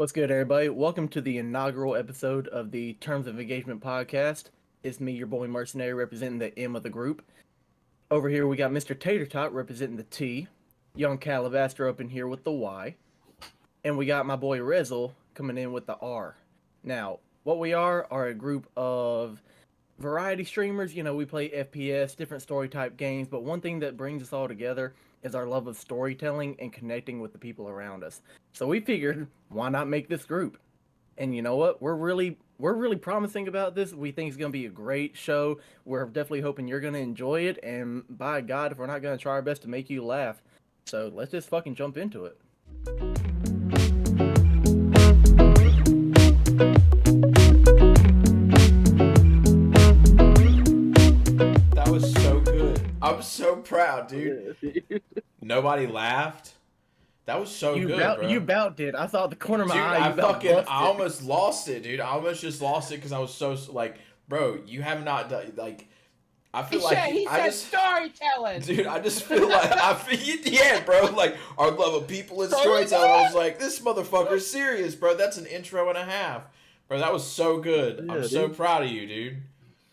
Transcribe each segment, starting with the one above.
What's good, everybody? Welcome to the inaugural episode of the Terms of Engagement podcast. It's me, your boy Mercenary, representing the M of the group. Over here, we got Mr. Tater Tot representing the T, Young Calabaster up in here with the Y, and we got my boy Rezel coming in with the R. Now, what we are a group of variety streamers. You know, we play FPS, different story type games, but one thing that brings us all together is our love of storytelling and connecting with the people around us. So we figured, why not make this group? And you know what? We're really promising about this. We think it's gonna be a great show. We're definitely hoping you're gonna enjoy it. And by God, if we're not gonna try our best to make you laugh, so let's just fucking jump into it. That was so good. I'm so proud, dude. Nobody laughed. That was so good, bro. You about did. I saw the corner of my Dude, eye. I almost lost it, dude. I almost just lost it because I was so like, bro, you have not done like. I feel He said storytelling. Dude, I just feel like yeah, bro. Like our love of people and storytelling. I was like, this motherfucker's serious, bro. That's an intro and a half, bro. That was so good. Yeah, I'm so proud of you, dude.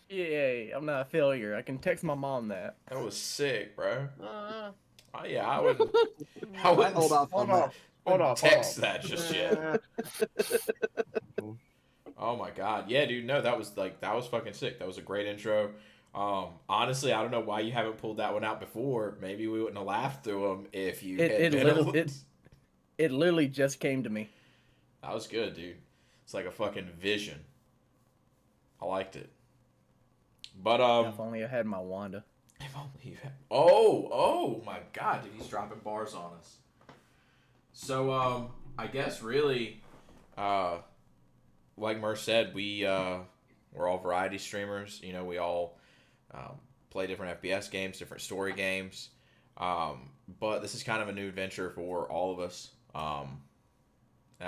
Yay! I'm not a failure. I can text my mom that. That was sick, bro. Oh yeah, I would. Hold off. Text that just yet. Oh my god, yeah, dude. No, that was fucking sick. That was a great intro. Honestly, I don't know why you haven't pulled that one out before. Maybe we wouldn't have laughed through them if you. It literally just came to me. That was good, dude. It's like a fucking vision. I liked it. But If only I had my Wanda. If only you had. Oh my god, dude, he's dropping bars on us. So I guess really, like Mer said, we're all variety streamers. You know, we all play different FPS games, different story games. But this is kind of a new adventure for all of us. And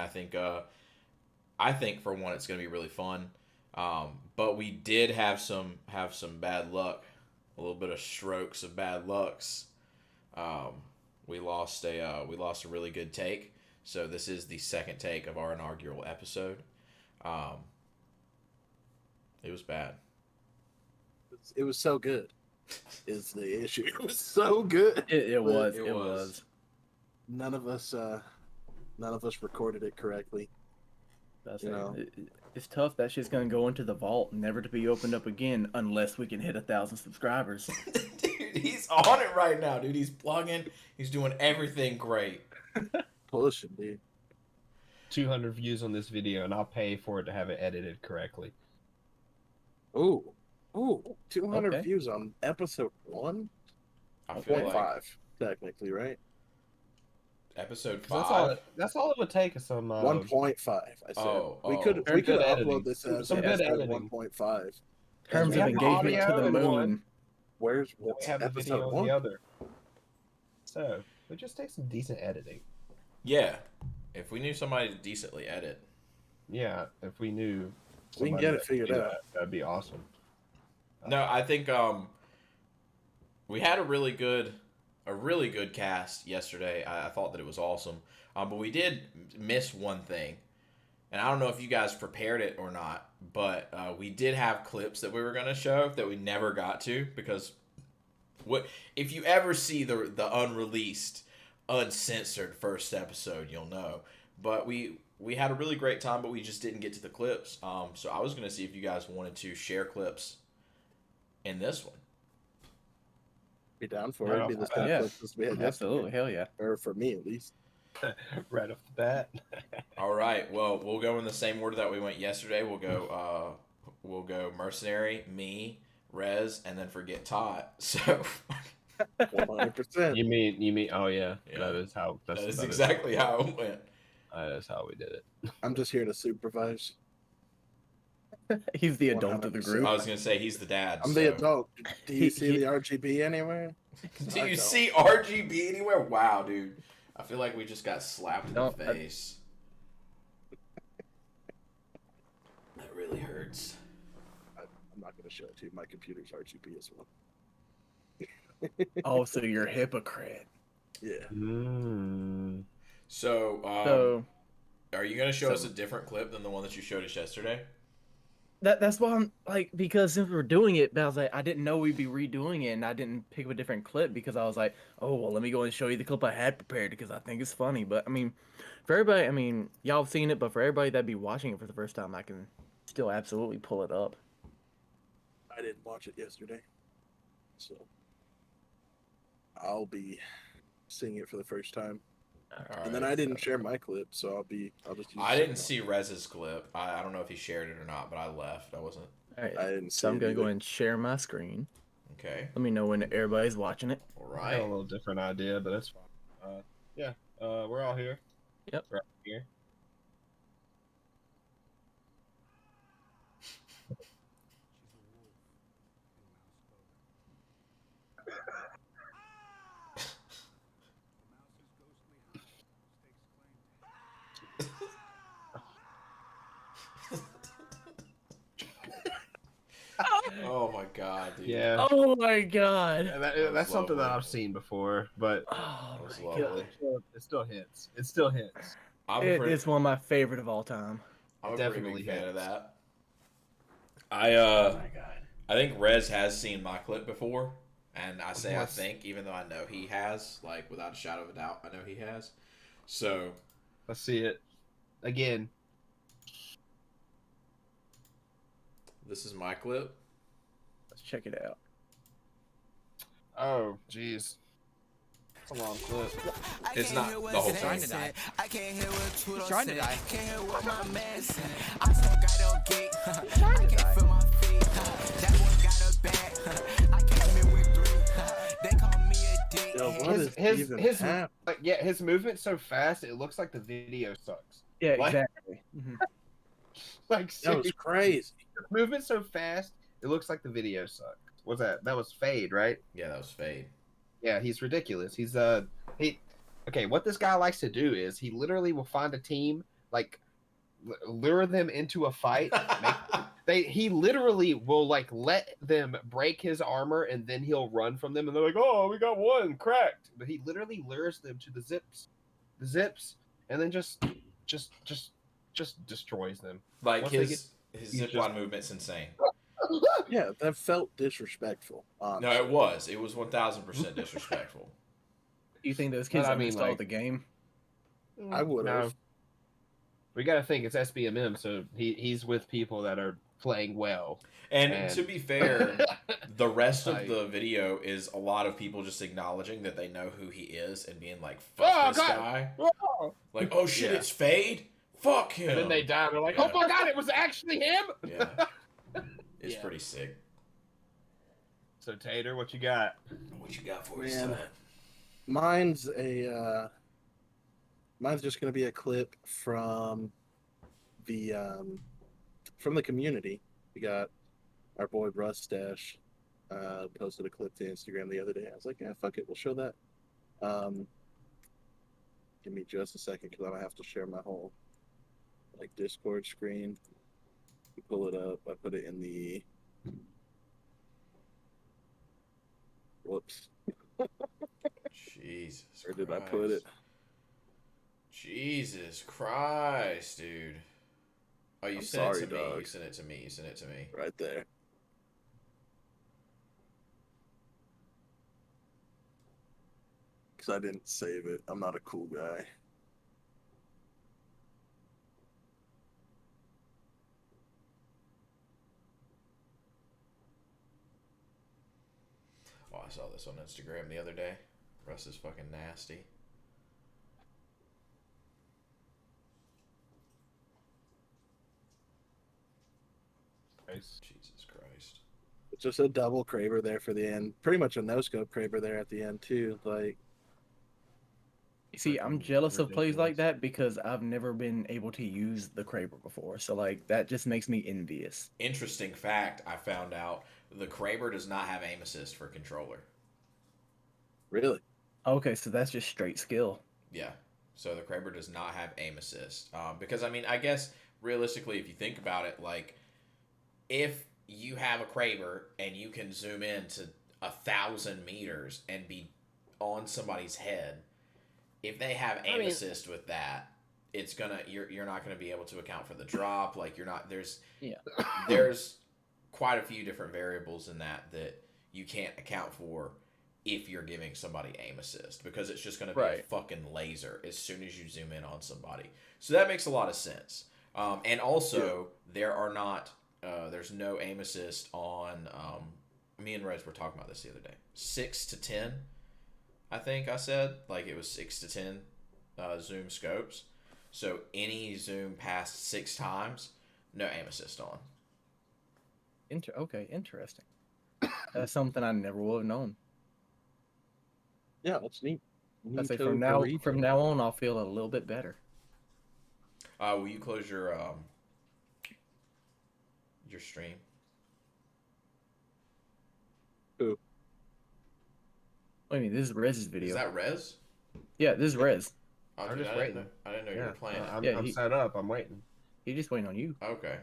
I think for one, it's gonna be really fun. But we did have some bad luck, a little bit of strokes of bad lucks. We lost a really good take. So this is the second take of our inaugural episode. It was bad. It was so good. Is the issue? It was so good. It was. None of us recorded it correctly. That's You know. It's tough. That shit's gonna go into the vault, never to be opened up again, unless we can hit 1,000 subscribers. Dude, he's on it right now, dude. He's plugging. He's doing everything great. Pushing, dude. 200 views on this video, and I'll pay for it to have it edited correctly. Ooh, 200 Okay. views on episode 1. I feel like 1.5 technically, right? episode 'Cause 5. That's all it would take is some 1.5. I said we could Very good upload editing. this as Some good episode editing. 1.5. Terms We of have the engagement to audio the in moon. one. What's We have the video episode on 1? the other. So it just takes some decent editing. Yeah, if we knew somebody to decently edit. Yeah, if we knew, We can somebody get it that could figured do out. that'd be awesome. No, I think we had a really good cast yesterday. I thought that it was awesome. But we did miss one thing. And I don't know if you guys prepared it or not, but we did have clips that we were going to show that we never got to, because if you ever see the unreleased, uncensored first episode, you'll know. But we had a really great time, but we just didn't get to the clips. So I was going to see if you guys wanted to share clips in this one. Be down for Right it. It'd off be the the same bat. clips as we had Absolutely, hell yeah. yesterday. Or for me, at least. Right off the bat. All right. Well, we'll go in the same order that we went yesterday. We'll go Mercenary, me, Rez, and then forget Todd. So 100%. You mean? Oh yeah, Yeah. that is how. that is exactly how it went. That is how we did it. I'm just here to supervise. He's the adult of the 100%. group. I was gonna say he's the dad. I'm so. the adult. Do you see He- the RGB anywhere? Do I you don't. see RGB anywhere? Wow, dude. I feel like we just got slapped in the Don't- face. That really hurts. I'm not going to show it to you. My computer's RGB as well. Oh, so you're a hypocrite. Yeah. Mm. So, So Are you gonna show us a different clip than the one that you showed us yesterday? That's why I'm like, because since we're doing it, but I was like, I didn't know we'd be redoing it, and I didn't pick up a different clip because I was like, oh well, let me go and show you the clip I had prepared because I think it's funny. But I mean, for everybody, I mean, y'all have seen it, but for everybody that'd be watching it for the first time, I can still absolutely pull it up. I didn't watch it yesterday, so I'll be seeing it for the first time. All And then right. I didn't share my clip, so I'll just use I the didn't same see Rez's clip. I don't know if he shared it or not, but I left. I wasn't. All right, one. I didn't see so I'm it gonna go either. ahead and share my screen. Okay. Let me know when everybody's watching it. All I have a right. little different idea, but that's fine. Yeah, we're all here. Yep. Right here. Oh my god, dude. Yeah. Oh my god! That, That was that's something that lovely. I've seen before, but Oh That was my lovely. god! it still hits. It still hits. I'm a pretty, It's one of my favorite of all time. I'm a It pretty definitely big fan of hits. that. Oh my god! I think Rez has seen my clip before, and I say I Yes. think, even though I know he has, like without a shadow of a doubt, I know he has. So Let's see it again. this is my clip. Let's check it out. Oh, jeez. It's a long clip. It's not the whole Trying thing. to die. I can't hear what you He's don't trying to say. die. Can't hear what my man said. I still got on gate. trying to I can't die. feel my feet. That boy got a bag. I came in with 3. They call me a dick. Yo, what is even happening? Like, yeah, his movement's so fast. It looks like the video sucks. Yeah, Like- exactly. Mhm. Like, That was seriously, crazy. his movement's so fast. It looks like the video sucks. What's that? That was Fade, right? Yeah, that was Fade. Yeah, he's ridiculous. He okay, what this guy likes to do is he literally will find a team, like lure them into a fight. He literally will like let them break his armor and then he'll run from them and they're like, "Oh, we got one cracked." But he literally lures them to the zips, and then just destroys them. Like Once they his he's zipline just- movement's insane. Yeah, that felt disrespectful. No, Honestly. it was. It was 1000% disrespectful. You think those kids But I mean, uninstalled like- the game? I would have. No. We got to think it's SBMM, so he's with people that are playing well. And to be fair, the rest of Like- the video is a lot of people just acknowledging that they know who he is and being like, "Fuck Oh, this God. guy!" Oh! Like, "Oh shit, Yeah. it's Fade. Fuck him." And then they die. They're like, Yeah. "Oh my god, it was actually him!" Yeah, it's Yeah. pretty sick. So Tater, what you got? What you got for us, Man. son? Mine's just gonna be a clip from the community. We got our boy Rustache posted a clip to Instagram the other day. I was like, yeah, fuck it, we'll show that. Give me just a second because I'm gonna have to share my whole like Discord screen. Pull it up. I put it in the. Whoops. Jesus. Where did I Christ. put it? Jesus Christ, dude. Oh, you I'm sent sorry, it to me. dog. You sent it to me. You sent it to me. Right there. Because I didn't save it. I'm not a cool guy. Oh, I saw this on Instagram the other day. Russ is fucking nasty. Nice. Jesus Christ. It's just a double Kraber there for the end. Pretty much a no scope Kraber there at the end too. Like You see, I'm Freaking jealous of plays like ridiculous. that because I've never been able to use the Kraber before. So like that just makes me envious. Interesting fact, I found out the Kraber does not have aim assist for controller. really. Okay, so that's just straight skill. Yeah. So the Kraber does not have aim assist. Because, I mean, I guess realistically, if you think about it, like, if you have a Kraber and you can zoom in to 1,000 meters and be on somebody's head, if they have aim assist with that, you're not gonna be able to account for the drop. Like you're not Yeah. there's quite a few different variables in that you can't account for if you're giving somebody aim assist, because it's just gonna be a Right. fucking laser as soon as you zoom in on somebody. So that makes a lot of sense. And also there are not there's no aim assist on me and Rez were talking about this the other day. 6 to 10, I think I said. Like it was 6 to 10 zoom scopes. So any zoom past 6 times, no aim assist on. Okay, interesting. That's something I never would have known. Yeah, that's neat. I say Neato from burrito. now on, I'll feel a little bit better. Will you close your stream? Who? What do you mean? This is Rez's video. Is that Rez? Yeah, this is Rez. Oh, I'm dude, just I didn't waiting. know, I didn't know you were playing it. I'm, Yeah, I'm he- set up. I'm waiting. He's just waiting on you. Okay.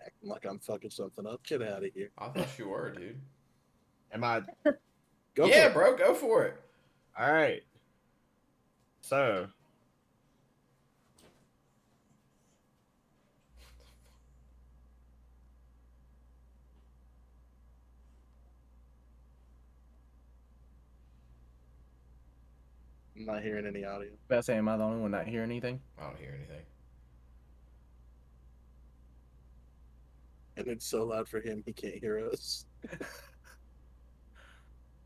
Acting like I'm fucking something up. Get out of here. I thought you were, dude. Am I? Go Yeah, for it. bro, go for it. All right. So. I'm not hearing any audio. About to say, am I the only one not hearing anything? I don't hear anything. And it's so loud for him, he can't hear us.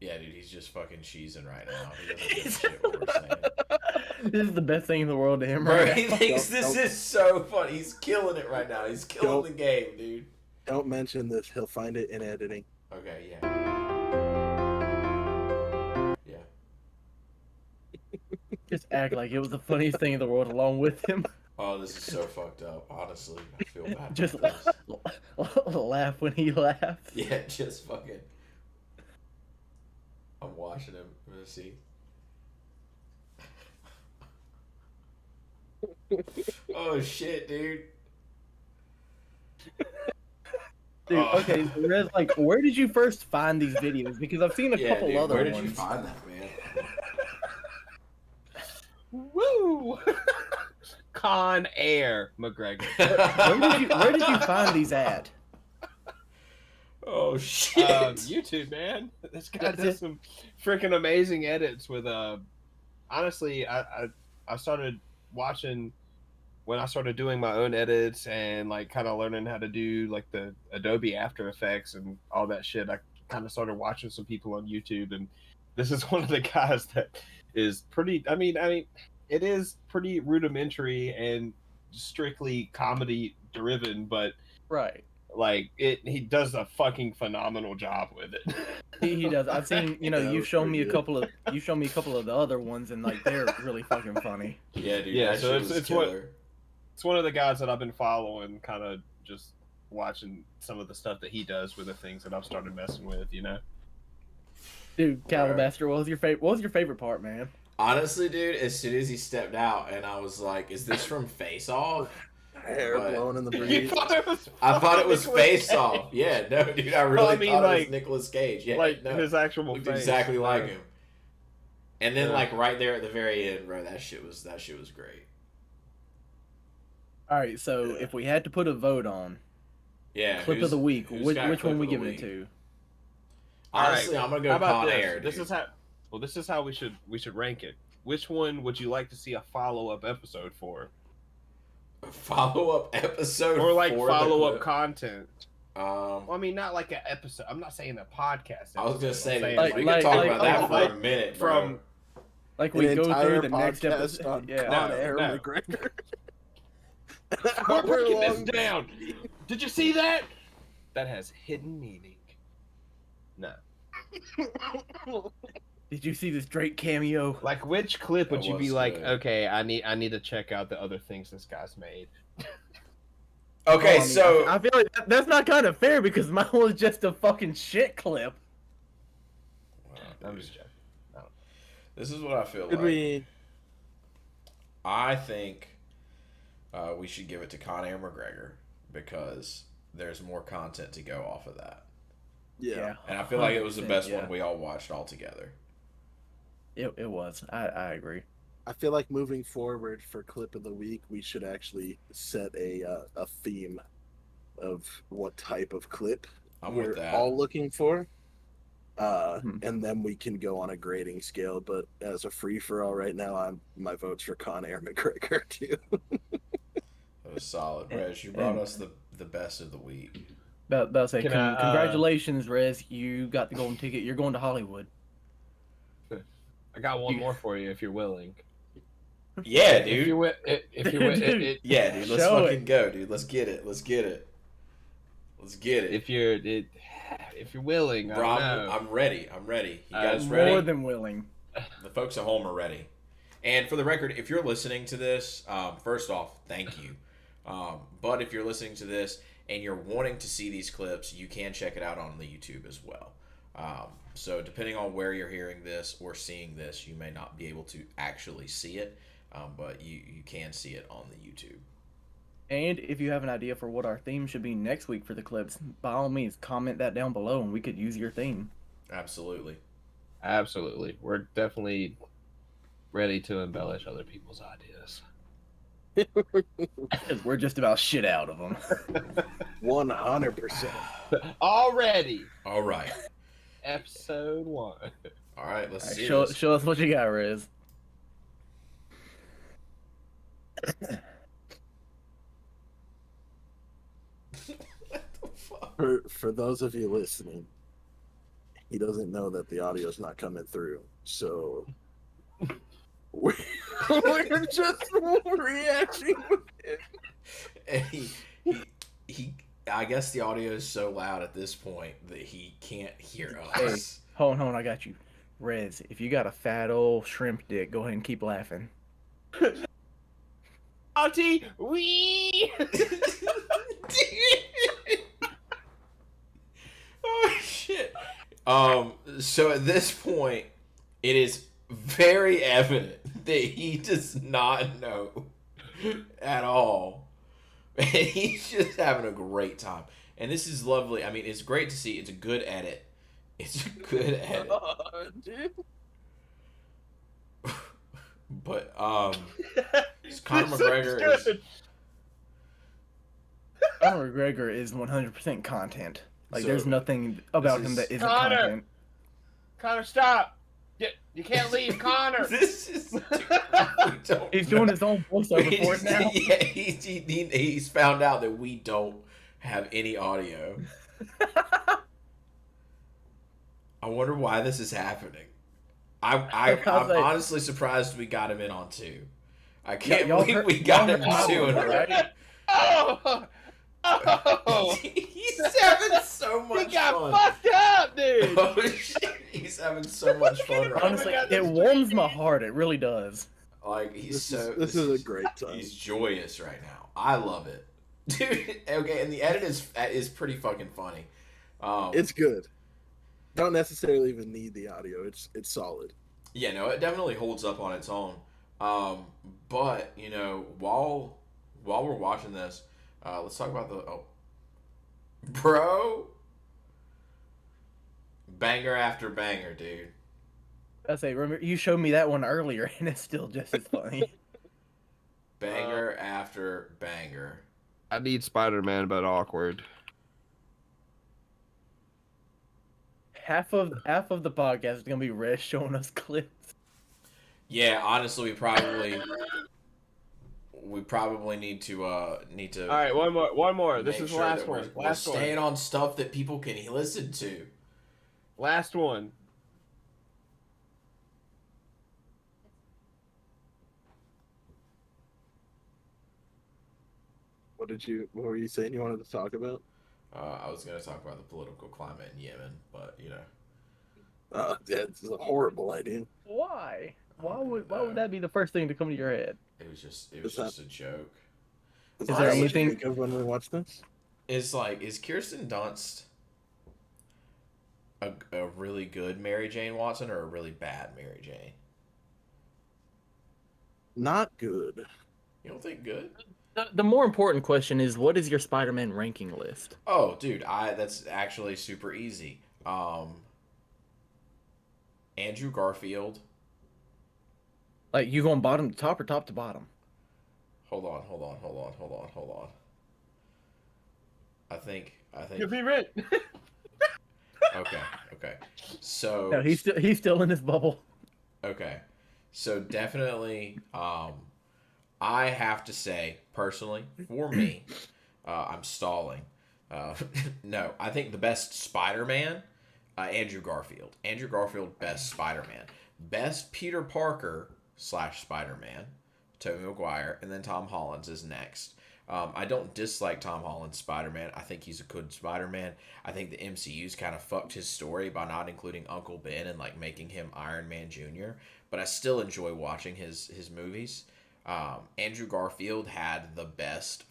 Yeah, dude, he's just fucking cheesing right now. He doesn't give a shit what we're saying. This is the best thing in the world to him Bro, right he now. thinks Don't- this is so funny. He's killing it right now. He's killing Don't- the game, dude. Don't mention this. He'll find it in editing. Okay, yeah. Yeah. Just act like it was the funniest thing in the world along with him. Oh, this is so fucked up. Honestly, I feel bad. Just about this. laugh when he laughs. Yeah, just fucking. I'm watching him. Let's see. Oh shit, dude. Dude, Oh. okay, so Rez, like, where did you first find these videos? Because I've seen a Yeah, couple dude, other where did ones. you find that, man? Woo! Con Air McGregor. Where did you find these at? Oh shit. YouTube, man. This guy That's does it. some freaking amazing edits with honestly, I started watching when I started doing my own edits and like kind of learning how to do like the Adobe After Effects and all that shit. I kind of started watching some people on YouTube, and this is one of the guys that is pretty. I mean, it is pretty rudimentary and strictly comedy driven, but Right. like he does a fucking phenomenal job with it. He does. I've seen, Yeah, you've that's shown me pretty a couple of the other ones, and like they're really fucking funny. Yeah, dude. Yeah, that so shit was it's what- killer. It's one of the guys that I've been following, kind of just watching some of the stuff that he does with the things that I've started messing with, you know. Dude, Calabaster, what was your favorite part, man? Honestly, dude, as soon as he stepped out, and I was like, "Is this from Face Off?" Hair But- blowing in the You breeze. thought it was I thought it was Nicolas Face Cage. Off. Yeah, no, dude, I really I mean, thought it like- was Nicolas Cage. Yeah, like no, his actual looked face. exactly like Yeah. him. And then, Yeah. like right there at the very end, bro, that shit was great. All right, so if we had to put a vote on Yeah, clip of the week, who's which got one clip we of the giving it week? to? Honestly, I'm gonna How go about Con this? Air. This dude. is how we should rank it. Which one would you like to see a follow-up episode for, Follow-up episode or like for the follow-up clip. content? Well, I mean, not like an episode. I'm not saying a podcast. I was gonna episode. say, I'm saying, we could like- talk like- about that like- for a minute, from bro. Like An we go entire through the next podcast episode. on Yeah. Con No, Air no. McGregor. We're breaking this Hour-long- down. Did you see that? That has hidden meaning. No. Did you see this Drake cameo? Like, which clip would That you be was like, good. okay, I need to check out the other things this guy's made. Okay, Well, I mean, so I feel like that's not kind of fair because mine was just a fucking shit clip. I'm just joking. this is what I feel Did like. we? I think we should give it to Con Air McGregor because there's more content to go off of that. Yeah. And I feel like it was the 100%, best yeah. one we all watched all together. It was. I agree. I feel like moving forward for clip of the week, we should actually set a theme of what type of clip I'm we're with that. all looking for. Hmm. And then we can go on a grading scale. But as a free for all right now, my vote's for Conor McGregor too. That was solid, And- Reg. You brought and- us the best of the week. About to say, Can I, congratulations, Rez. You got the golden ticket. You're going to Hollywood. I got one more for you if you're willing. Yeah, If dude. you're if you're Dude. Yeah, dude. Let's Show fucking it. go, dude. Let's get it. Let's get it. Let's get it. if you're willing, Bro, I don't know. I'm ready. I'm ready. You I'm guys More ready? than willing. The folks at home are ready. And for the record, if you're listening to this, first off, thank you. But if you're listening to this and you're wanting to see these clips, you can check it out on the YouTube as well. So depending on where you're hearing this or seeing this, you may not be able to actually see it, but you can see it on the YouTube. And if you have an idea for what our theme should be next week for the clips, by all means, comment that down below and we could use your theme. Absolutely. Absolutely, we're definitely ready to embellish other people's ideas. 'Cause we're just about shit out of them. 100%. Already, All right. episode 1. All right, let's see show, this. show us what you got, Riz. What the fuck? For those of you listening, he doesn't know that the audio's not coming through. So we're just reacting with it. And he I guess the audio is so loud at this point that he can't hear us. Hold on, I got you. Riz, if you got a fat old shrimp dick, go ahead and keep laughing. Auntie, wee. Oh shit. So at this point it is very evident that he does not know at all. And he's just having a great time. And this is lovely. I mean, it's great to see. It's a good edit. It's a good edit. Dude. But Conor McGregor is Conor McGregor is 100% content. Like, So, there's nothing about him is- that isn't Conor! content. Connor, stop! You can't leave, Connor. This is He's doing his own voiceover for it now. Yeah, he's found out that we don't have any audio. I wonder why this is happening. I'm honestly surprised we got him in on 2. I can't y'all believe heard- we got y'all him heard 2 in a my row. right? Oh, He's having so he much got fun. fucked up, dude. Oh shit, he's having so much fun right Honestly, God, it this warms my heart. It really does. now. Like he's This is a great time. He's joyous right now. I love it, dude. Okay, and the edit is pretty fucking funny. It's good. Don't necessarily even need the audio. It's solid. Yeah, no, it definitely holds up on its own. But you know, while we're watching this, let's talk about bro, banger after banger, dude. I say, remember you showed me that one earlier, and it's still just as funny. Banger after banger. I need Spider-Man, but awkward. half of the podcast is gonna be Rez showing us clips. Yeah, honestly, we probably need to All right, one more. This make is the sure last that one. we're Last one. staying on stuff that people can listen to. Last one. What were you saying you wanted to talk about? I was going to talk about the political climate in Yemen, but you know, It's a horrible idea. Why? Why would that be the first thing to come to your head? it was just Is that- a joke. Is there that what you anything- think of when we watch this? It's like, is Kirsten Dunst a really good Mary Jane Watson or a really bad Mary Jane? Not good. You don't think good? The more important question is, what is your Spider-Man ranking list? Oh, dude, that's actually super easy. Andrew Garfield, Like, you going bottom to top or top to bottom? Hold on. I think. be right. Okay. So No, he's still in his bubble. okay. So definitely, I have to say personally, for me, I'm stalling. Uh, no, I think the best Spider-Man, Andrew Garfield. Andrew Garfield, best Spider-Man. Best Peter Parker slash Spider-Man, Tobey Maguire, and then Tom Holland's is next. I don't dislike Tom Holland's Spider-Man. I think he's a good Spider-Man. I think the MCU's kind of fucked his story by not including Uncle Ben and like making him Iron Man Jr. But I still enjoy watching his movies. Andrew Garfield had the best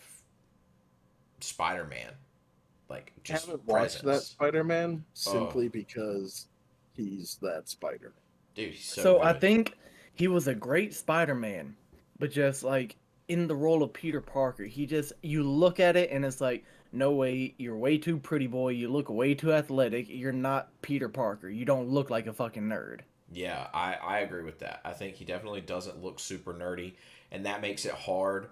Spider-Man, like I just haven't watched that presence. Spider-Man Oh, simply because he's that Spider-Man. dude, he's so So good. I think he was a great Spider-Man, but just like in the role of Peter Parker, you look at it and it's like, no way, you're way too pretty boy, you look way too athletic, you're not Peter Parker. You don't look like a fucking nerd. Yeah, I agree with that. I think he definitely doesn't look super nerdy, and that makes it hard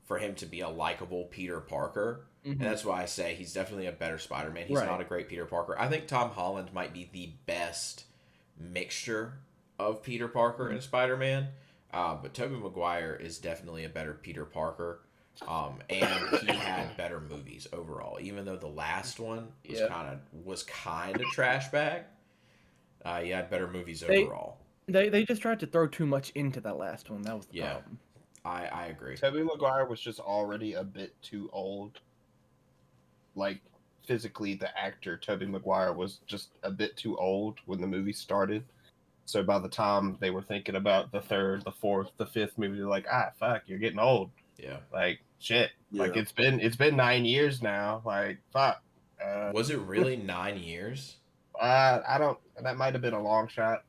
for him to be a likable Peter Parker. And Mhm. that's why I say he's definitely a better Spider-Man. He's Right. not a great Peter Parker. I think Tom Holland might be the best mixture of Peter Parker and Spider-Man. But Tobey Maguire is definitely a better Peter Parker. And he had better movies overall. Even though the last one was Yep. kind of trash bag, he had better movies They overall. they just tried to throw too much into that last one. That was the Yeah. problem. I agree. Tobey Maguire was just already a bit too old. Like physically, the actor Tobey Maguire was just a bit too old when the movie started. So by the time they were thinking about the third, the fourth, the fifth movie, they're like, fuck, you're getting old. Yeah. Like shit. Yeah. Like it's been 9 years now. Like fuck. Was it really 9 years? I don't. That might have been a long shot,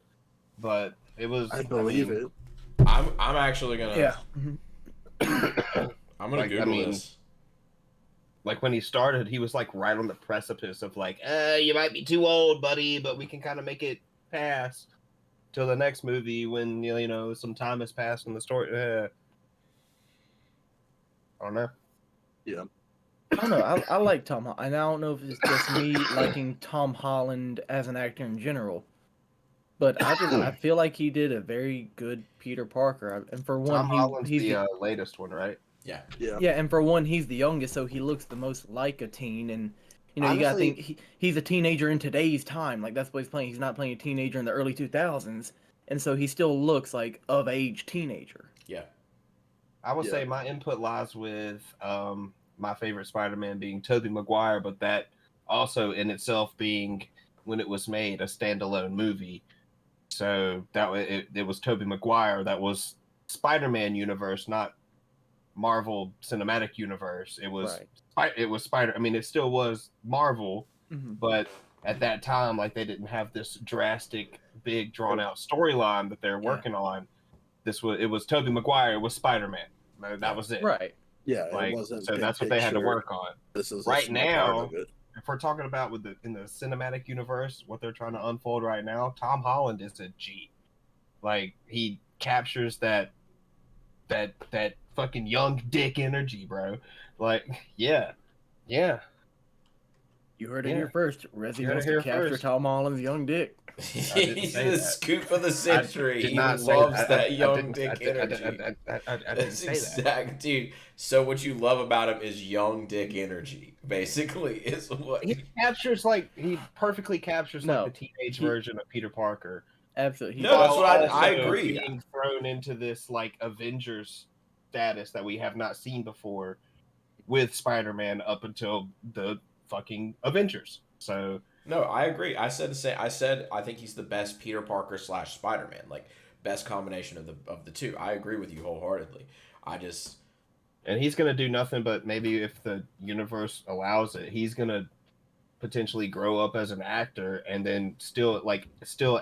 but it was. I believe it. I'm actually gonna Yeah. Mhm. I'm gonna Google this. Like when he started, he was like right on the precipice of like, you might be too old, buddy, but we can kind of make it pass till the next movie when you know some time has passed in the story. I don't know. Yeah. I don't know. I like Tom Holland. And I don't know if it's just me liking Tom Holland as an actor in general. But I feel like he did a very good Peter Parker. And for one, Tom Holland's he's the latest one, right? Yeah. Yeah. yeah, and for one, he's the youngest, so he looks the most like a teen. And you know, you gotta Honestly- think he's a teenager in today's time. Like that's what he's playing. He's not playing a teenager in the early 2000s, and so he still looks like of age teenager. Yeah. I would Yeah. say my input lies with my favorite Spider-Man being Tobey Maguire, but that also in itself being when it was made a standalone movie. So that it was Tobey Maguire that was Spider-Man universe, not Marvel Cinematic Universe. It was it was Spider. I mean, it still was Marvel, Mhm. but at that time, like they didn't have this drastic, big, drawn out storyline that they're working on. It was Tobey Maguire with Spider-Man. That was it. Right. Yeah. Like It wasn't. so big that's what they had to picture. work on. This is a Right small part now, of it. if we're talking about in the cinematic universe, what they're trying to unfold right now, Tom Holland is a G. Like he captures that fucking young dick energy, bro. Like, yeah. You heard it Yeah. here first. Resi You heard wants it here to capture first. Tom Holland's young dick. didn't He's say the that. scoop of the century. did He not say loves that. that I young didn't- dick energy. I didn't That's say that. exact, dude. So what you love about him is young dick energy, basically, is what. He captures he perfectly captures No. the teenage He- version of Peter Parker. Absolutely. No, that's while what I also agree. Being thrown into this Avengers status that we have not seen before with Spider-Man up until the fucking Avengers. So No, I agree. I said the same. I said I think he's the best Peter Parker slash Spider-Man, like best combination of the two. I agree with you wholeheartedly. and he's gonna do nothing but maybe if the universe allows it, he's gonna potentially grow up as an actor and then still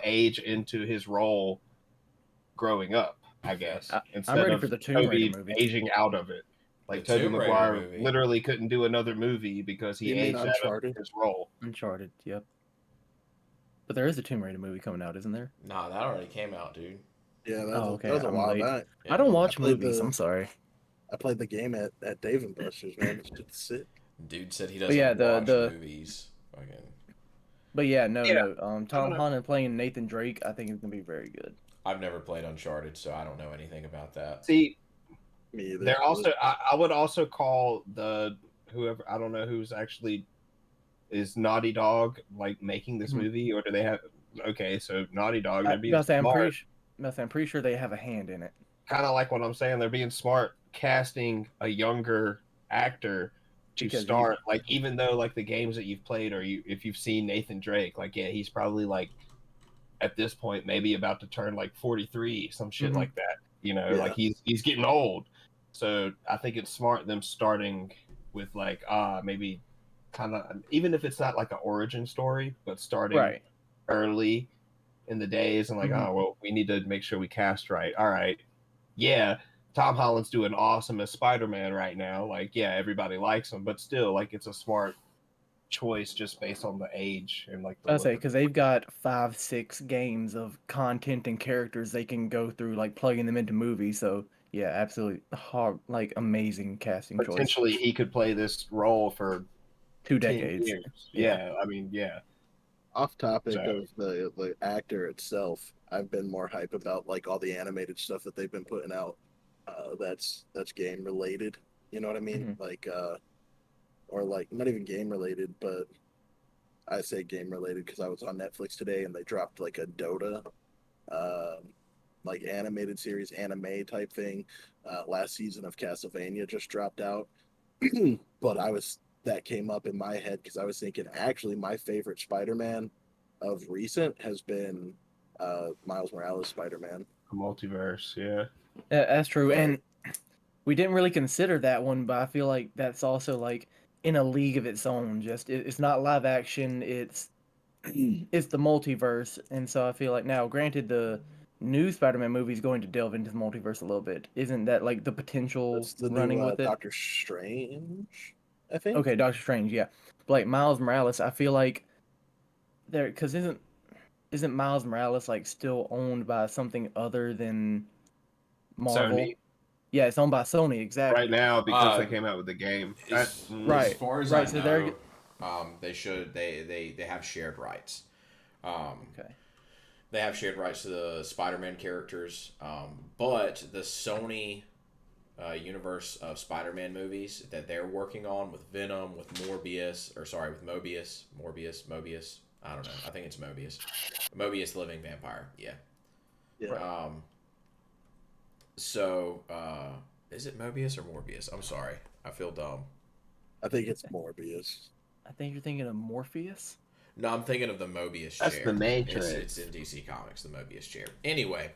age into his role growing up, I guess. I'm ready for the Tomb Raider Tobey movie. aging out of it. Like The Tobey Tomb Raider Maguire movie. literally couldn't do another movie because he You mean aged out of Uncharted? his role. Uncharted, yep. But there is a Tomb Raider movie coming out, isn't there? Nah, that already came out, dude. Yeah, Oh, okay. that was a I'm while late. back. I don't Yeah. watch played movies. the I'm sorry. I played the game at Dave and Buster's, man. It's just sick. Dude said he But yeah, doesn't the watch the movies. Fucking. but yeah, no, Yeah, no. I don't Tom know. Holland playing Nathan Drake, I think is gonna be very good. I've never played Uncharted, so I don't know anything about that. See, Me either. they're also. I would also call the whoever I don't know who's actually is Naughty Dog like making this Mhm. movie, or do they have? Okay, so Naughty Dog, I they're being gotta say, smart, I'm pretty sure they have a hand in it. kind of like what I'm saying. They're being smart, casting a younger actor to Because he, start. Like, even though like the games that you've played, or if you've seen Nathan Drake, like yeah, he's probably like at this point maybe about to turn like 43, some shit Mhm. like that. You know, Yeah. like he's getting old. So I think it's smart them starting with like maybe kind of, even if it's not like an origin story, but starting right. early in the days and like, Mhm. oh well, we need to make sure we cast right. All right, yeah, Tom Holland's doing awesome as Spider-Man right now. Like, yeah, everybody likes him, but still, like, it's a smart choice just based on the age and like the I look say of because they've got 5, 6 games of content and characters they can go through, like plugging them into movies. So yeah, absolutely hard, like amazing casting choice. potentially he could play this role for Two 10 decades. years. Yeah. Yeah, I mean, yeah. Off topic So of the actor itself, I've been more hype about like all the animated stuff that they've been putting out. That's game related. You know what I mean? Mhm. Like or like not even game related, but I say game related because I was on Netflix today and they dropped like a Dota like animated series, anime type thing. Last season of Castlevania just dropped out, but that came up in my head because I was thinking actually my favorite Spider-Man of recent has been Miles Morales Spider-Man. a multiverse, yeah. That's true. And we didn't really consider that one, but I feel like that's also like in a league of its own. Just it's not live action. It's it's the multiverse, and so I feel like now, granted, the new Spider-Man movie is going to delve into the multiverse a little bit. Isn't that like the potential That's the new running with it? Doctor Strange, I think. Okay, Doctor Strange, yeah. But like Miles Morales, I feel like there because isn't Miles Morales like still owned by something other than Marvel? Sony Yeah, it's owned by Sony, right exactly. now because Uh, they came out with the game. as as Right, far as I right. So they're know, they have shared rights. Um, okay. they have shared rights to the Spider-Man characters, but the Sony universe of Spider-Man movies that they're working on with Venom, with Mobius. I don't know. I think it's Mobius. Mobius, the living vampire. Yeah. Yeah, Right. So, is it Mobius or Morbius? I'm sorry. I feel dumb. I think it's Morbius. I think you're thinking of Morpheus. No, I'm thinking of the Mobius That's chair. the Matrix. It's in DC Comics, the Mobius chair. Anyway,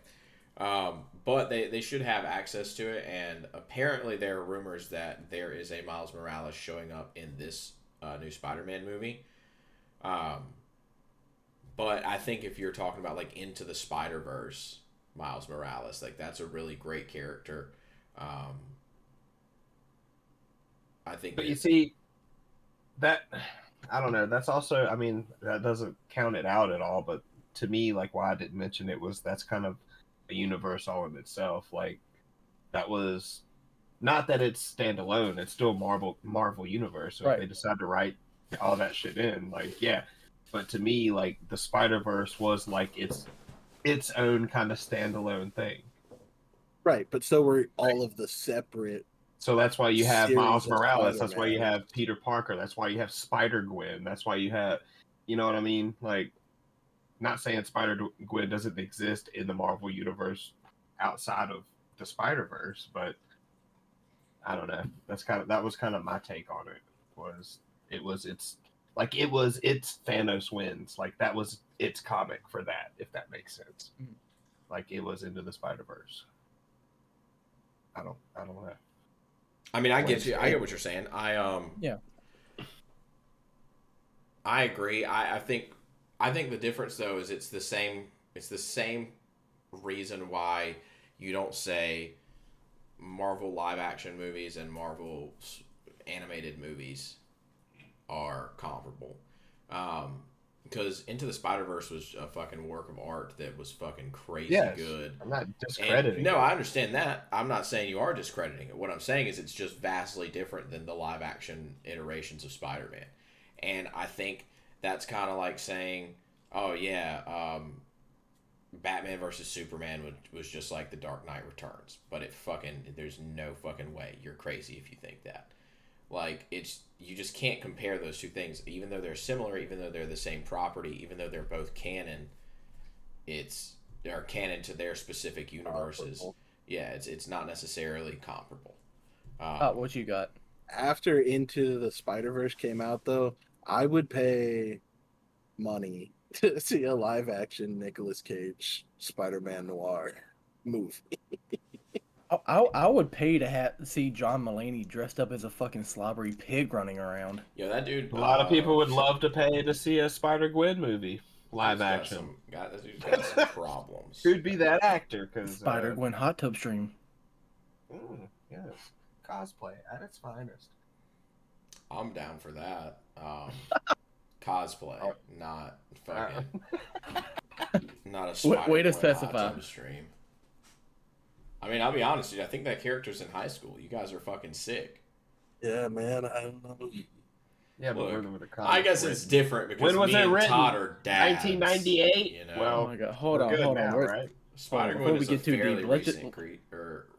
but they should have access to it, and apparently there are rumors that there is a Miles Morales showing up in this new Spider-Man movie. But I think if you're talking about like Into the Spider-Verse, Miles Morales, like that's a really great character. Um, I think. But you see, that I don't know. That's also, I mean, that doesn't count it out at all. But to me, like why I didn't mention it was that's kind of a universe all in itself. Like that was not that it's standalone; it's still Marvel universe. So if Right. they decide to write all that shit in, like yeah. But to me, like the Spider Verse was like its own kind of standalone thing. Right, but so were all of the separate So that's why you have series Miles of Morales. That's why you Spider-Man. have Peter Parker. That's why you have Spider Gwen. That's why you have, you know what I mean? Like, not saying Spider Gwen doesn't exist in the Marvel universe outside of the Spider Verse, but I don't know. That was kind of my take on it. Was it was its like it's Thanos wins. Like that was its comic for that, if that makes sense. Mhm. Like it was Into the Spider Verse. I don't know. I mean, I What get is you. it? I get what you're saying. Yeah. I agree. I think the difference though is it's the same. It's the same reason why you don't say Marvel live action movies and Marvel animated movies are comparable. because Into the Spider-Verse was a fucking work of art that was fucking crazy Yes. good. I'm not discrediting. No, I understand that. I'm not saying you are discrediting it. What I'm saying is it's just vastly different than the live action iterations of Spider-Man. And I think that's kind of like saying, oh yeah, Batman versus Superman was just like The Dark Knight Returns. But there's no fucking way. You're crazy if you think that. Like, you just can't compare those two things. Even though they're similar, even though they're the same property, even though they're both canon, they're canon to their specific universes. Yeah, it's not necessarily comparable. What you got? After Into the Spider-Verse came out, though, I would pay money to see a live-action Nicolas Cage Spider-Man noir movie. I would pay to see John Mulaney dressed up as a fucking slobbery pig running around. Yeah, that dude. A lot of people would love to pay to see a Spider-Gwen movie, live action. That dude's got some problems. Who'd be that actor? Cause Spider-Gwen hot tub stream. Yes, cosplay at its finest. I'm down for that. Cosplay, not fucking, not a Spider-Gwen Way to hot specify. tub stream. I mean, I'll be honest, dude. I think that character's in high school. You guys are fucking sick. Yeah, man, I don't know. Yeah, but Look, when the I guess it's different because When was me it and written? Todd are dads. 1998. You know? Oh Well, my god, hold we're on. good now, We're- right? Spider-Gwen before we is get a too fairly deep, let's recent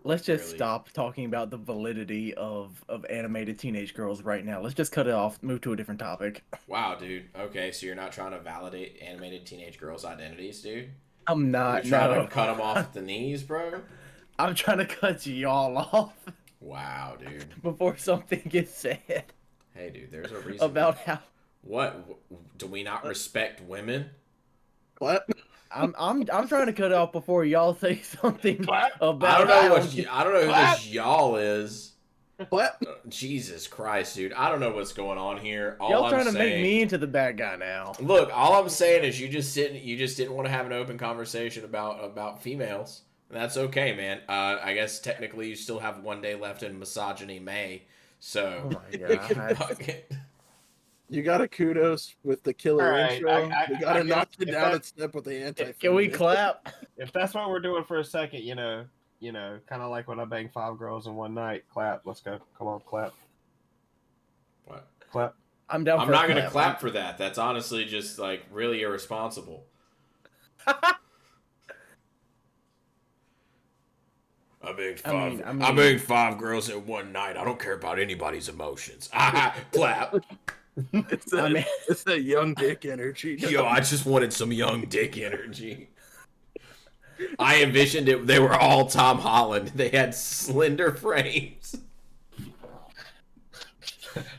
Let's just fairly- stop talking about the validity of animated teenage girls right now. Let's just cut it off, move to a different topic. Wow, dude. Okay, so you're not trying to validate animated teenage girls' identities, dude? I'm not. You're trying No, to cut them off at the knees, bro? I'm trying to cut y'all off Wow, dude. before something gets said Hey, dude, there's a reason. about how What? Do we not respect women? What? I'm trying to cut it off before y'all say something What? about. I don't know how- I don't know who What? this y'all is. What? Jesus Christ, dude. I don't know what's going on here. All y'all I'm trying to saying, make me into the bad guy now. Look, all I'm saying is you just didn't want to have an open conversation about females. And that's okay, man. I guess technically you still have one day left in Misogyny May. So Oh my god. You got a kudos with the killer All right, intro. You got to I knock guess it if down that- and step with the anti. Can we clap? If that's what we're doing for a second, you know, kind of like when I banged 5 girls in one night. Clap. Let's go. Come on, clap. What? Clap. I'm down. I'm for a not gonna clap for that. That's honestly just like really irresponsible. I banged 5 girls in one night. I don't care about anybody's emotions. Clap. It's that, I mean- it's that young dick energy. Yo, I just wanted some young dick energy. I envisioned it. They were all Tom Holland. They had slender frames.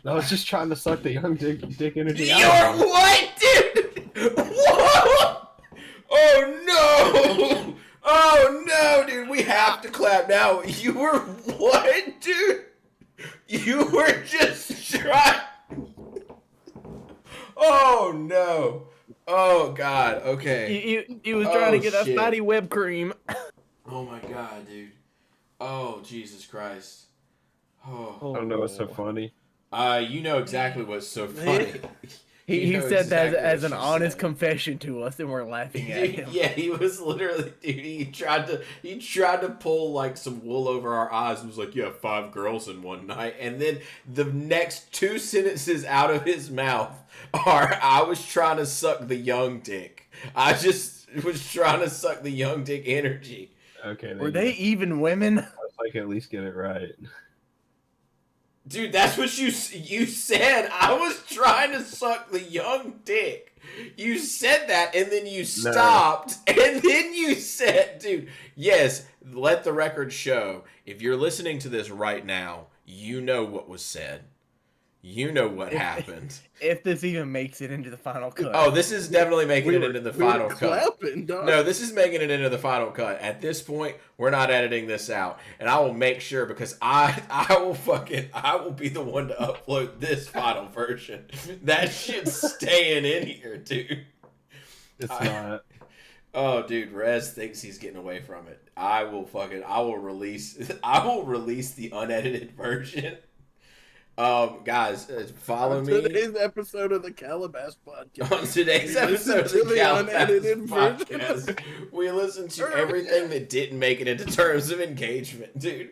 I was just trying to suck the young dick energy You're out. what, dude? Whoa! Oh no! Oh no, dude! We have to clap now. You were what, dude? You were just trying. Oh no! Oh god! Okay. You was trying to Oh, get that shit. fatty whipped cream. Oh my god, dude. Oh Jesus Christ. Oh. I don't know what's so funny. You know exactly what's so funny. He You know said that exactly as what an she honest said. confession to us, and we're laughing at him. Yeah, he was literally, dude. He tried to pull like some wool over our eyes and was like, "Yeah, 5 girls in one night," and then the next 2 sentences out of his mouth are, "I was trying to suck the young dick. I just was trying to suck the young dick energy." Okay. Were they even women? I can at least get it right. Dude, that's what you said. I was trying to suck the young dick. You said that, and then you stopped, and then you said, dude, yes, let the record show. If you're listening to this right now, you know what was said. You know what happened. If this even makes it into the final cut. Oh, this is definitely making it into the final cut. Clapping, dog. No, this is making it into the final cut. At this point, we're not editing this out, and I will make sure because I will be the one to upload this final version. That shit's staying in here, dude. It's not. Oh, dude, Rez thinks he's getting away from it. I will release the unedited version. Guys, follow On me today's episode of the Calabash Podcast. on today's Listen episode to of the Calabash unedited version. Podcast. We listened to everything that didn't make it into terms of engagement, dude.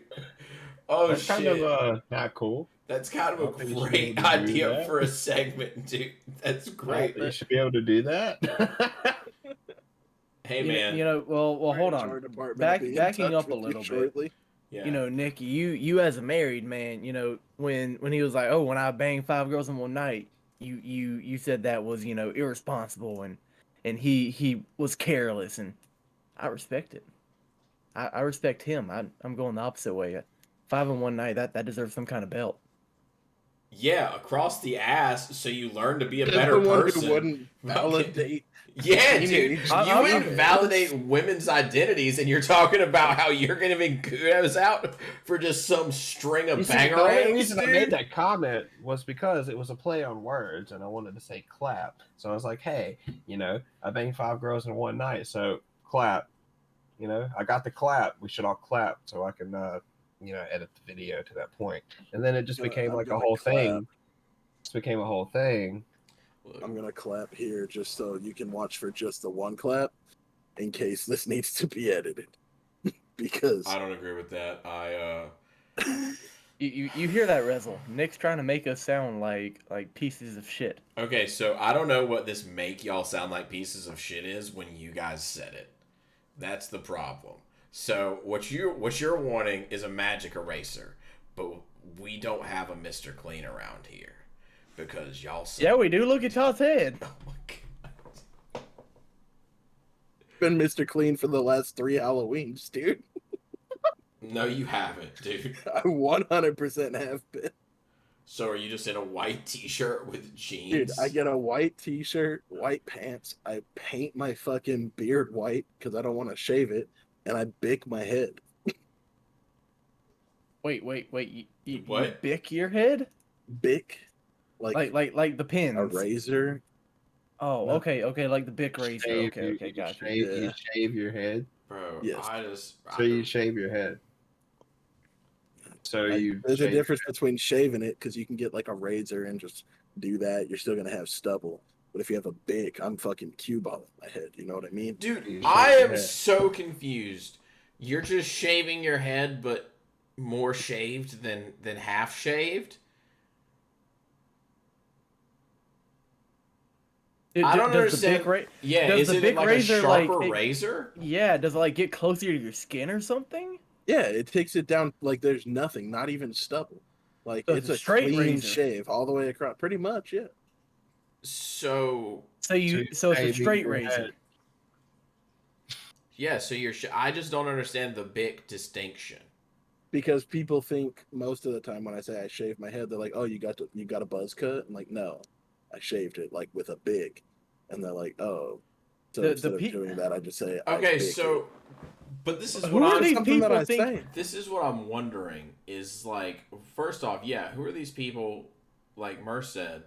Oh That's shit. kind of not cool. That's kind I of don't a think you should great be able to do idea that. for a segment, dude. That's great. You should be able to do that. Hey, You man. know, well, hold HR on. department Back- will be in backing touch up a with you little bit. shortly. Yeah. You know, Nick, you as a married man, you know, when he was like, oh, when I banged 5 girls in one night, you said that was, you know, irresponsible and he was careless, and I respect it. I respect him. I'm going the opposite way. 5 in one night, that deserves some kind of belt. Yeah, across the ass, so you learn to be a There's better the one person. who wouldn't validate. Yeah, dude. teenage You I'm- invalidate women's identities, and you're talking about how you're going to be kudos out for just some string of You see, the only bangerangs, reason I dude? made that comment was because it was a play on words, and I wanted to say clap. So I was like, hey, you know, I banged 5 girls in one night, so clap. You know, I got the clap. We should all clap so I can, you know, edit the video to that point. And then it just became I'm like a gonna whole clap. thing. It became a whole thing. I'm gonna clap here just so you can watch for just the one clap, in case this needs to be edited. Because I don't agree with that. You hear that, Rezel? Nick's trying to make us sound like pieces of shit. Okay, so I don't know what this make y'all sound like pieces of shit is when you guys said it. That's the problem. So what you're wanting is a magic eraser, but we don't have a Mr. Clean around here because y'all said, Yeah, we do. Look at Todd's head. oh my god. been Mr. Clean for the last 3 Halloweens, dude. No, you haven't, dude. I 100% have been. So are you just in a white t-shirt with jeans? Dude, I get a white t-shirt, white pants. I paint my fucking beard white because I don't want to shave it, and I bick my head. Wait. You What? bick your head? Bick, like Like the pins. a razor. Oh, No. okay, like the bick razor. Okay, You gotcha. shave, Yeah. you shave your head. Bro, Yes. So you shave your head. So you. There's a shave- difference between shaving it because you can get like a razor and just do that. You're still gonna have stubble. But if you have a bick, I'm fucking cue balling my head. You know what I mean? Dude, You I shave your am head. so confused. You're just shaving your head, but more shaved than half shaved? I don't does the understand. bick Yeah, Does is the it big like razor, a sharper like, it- razor? yeah, does it like get closer to your skin or something? Yeah, it takes it down like there's nothing, not even stubble. Like So it's it's a a straight clean razor. shave all the way across. Pretty much, yeah. So So it's a shaving straight your razor. head. yeah, so I just don't understand the big distinction. Because people think most of the time when I say I shave my head, they're like, "Oh, you got a buzz cut?" I'm like, "No, I shaved it like with a big," and they're like, "Oh." So The instead of pe- doing that, I just say, I Okay, bick so but this is Who what are I'm these something that people I think- say. This is what I'm wondering is like, first off, yeah, who are these people, like Merce said,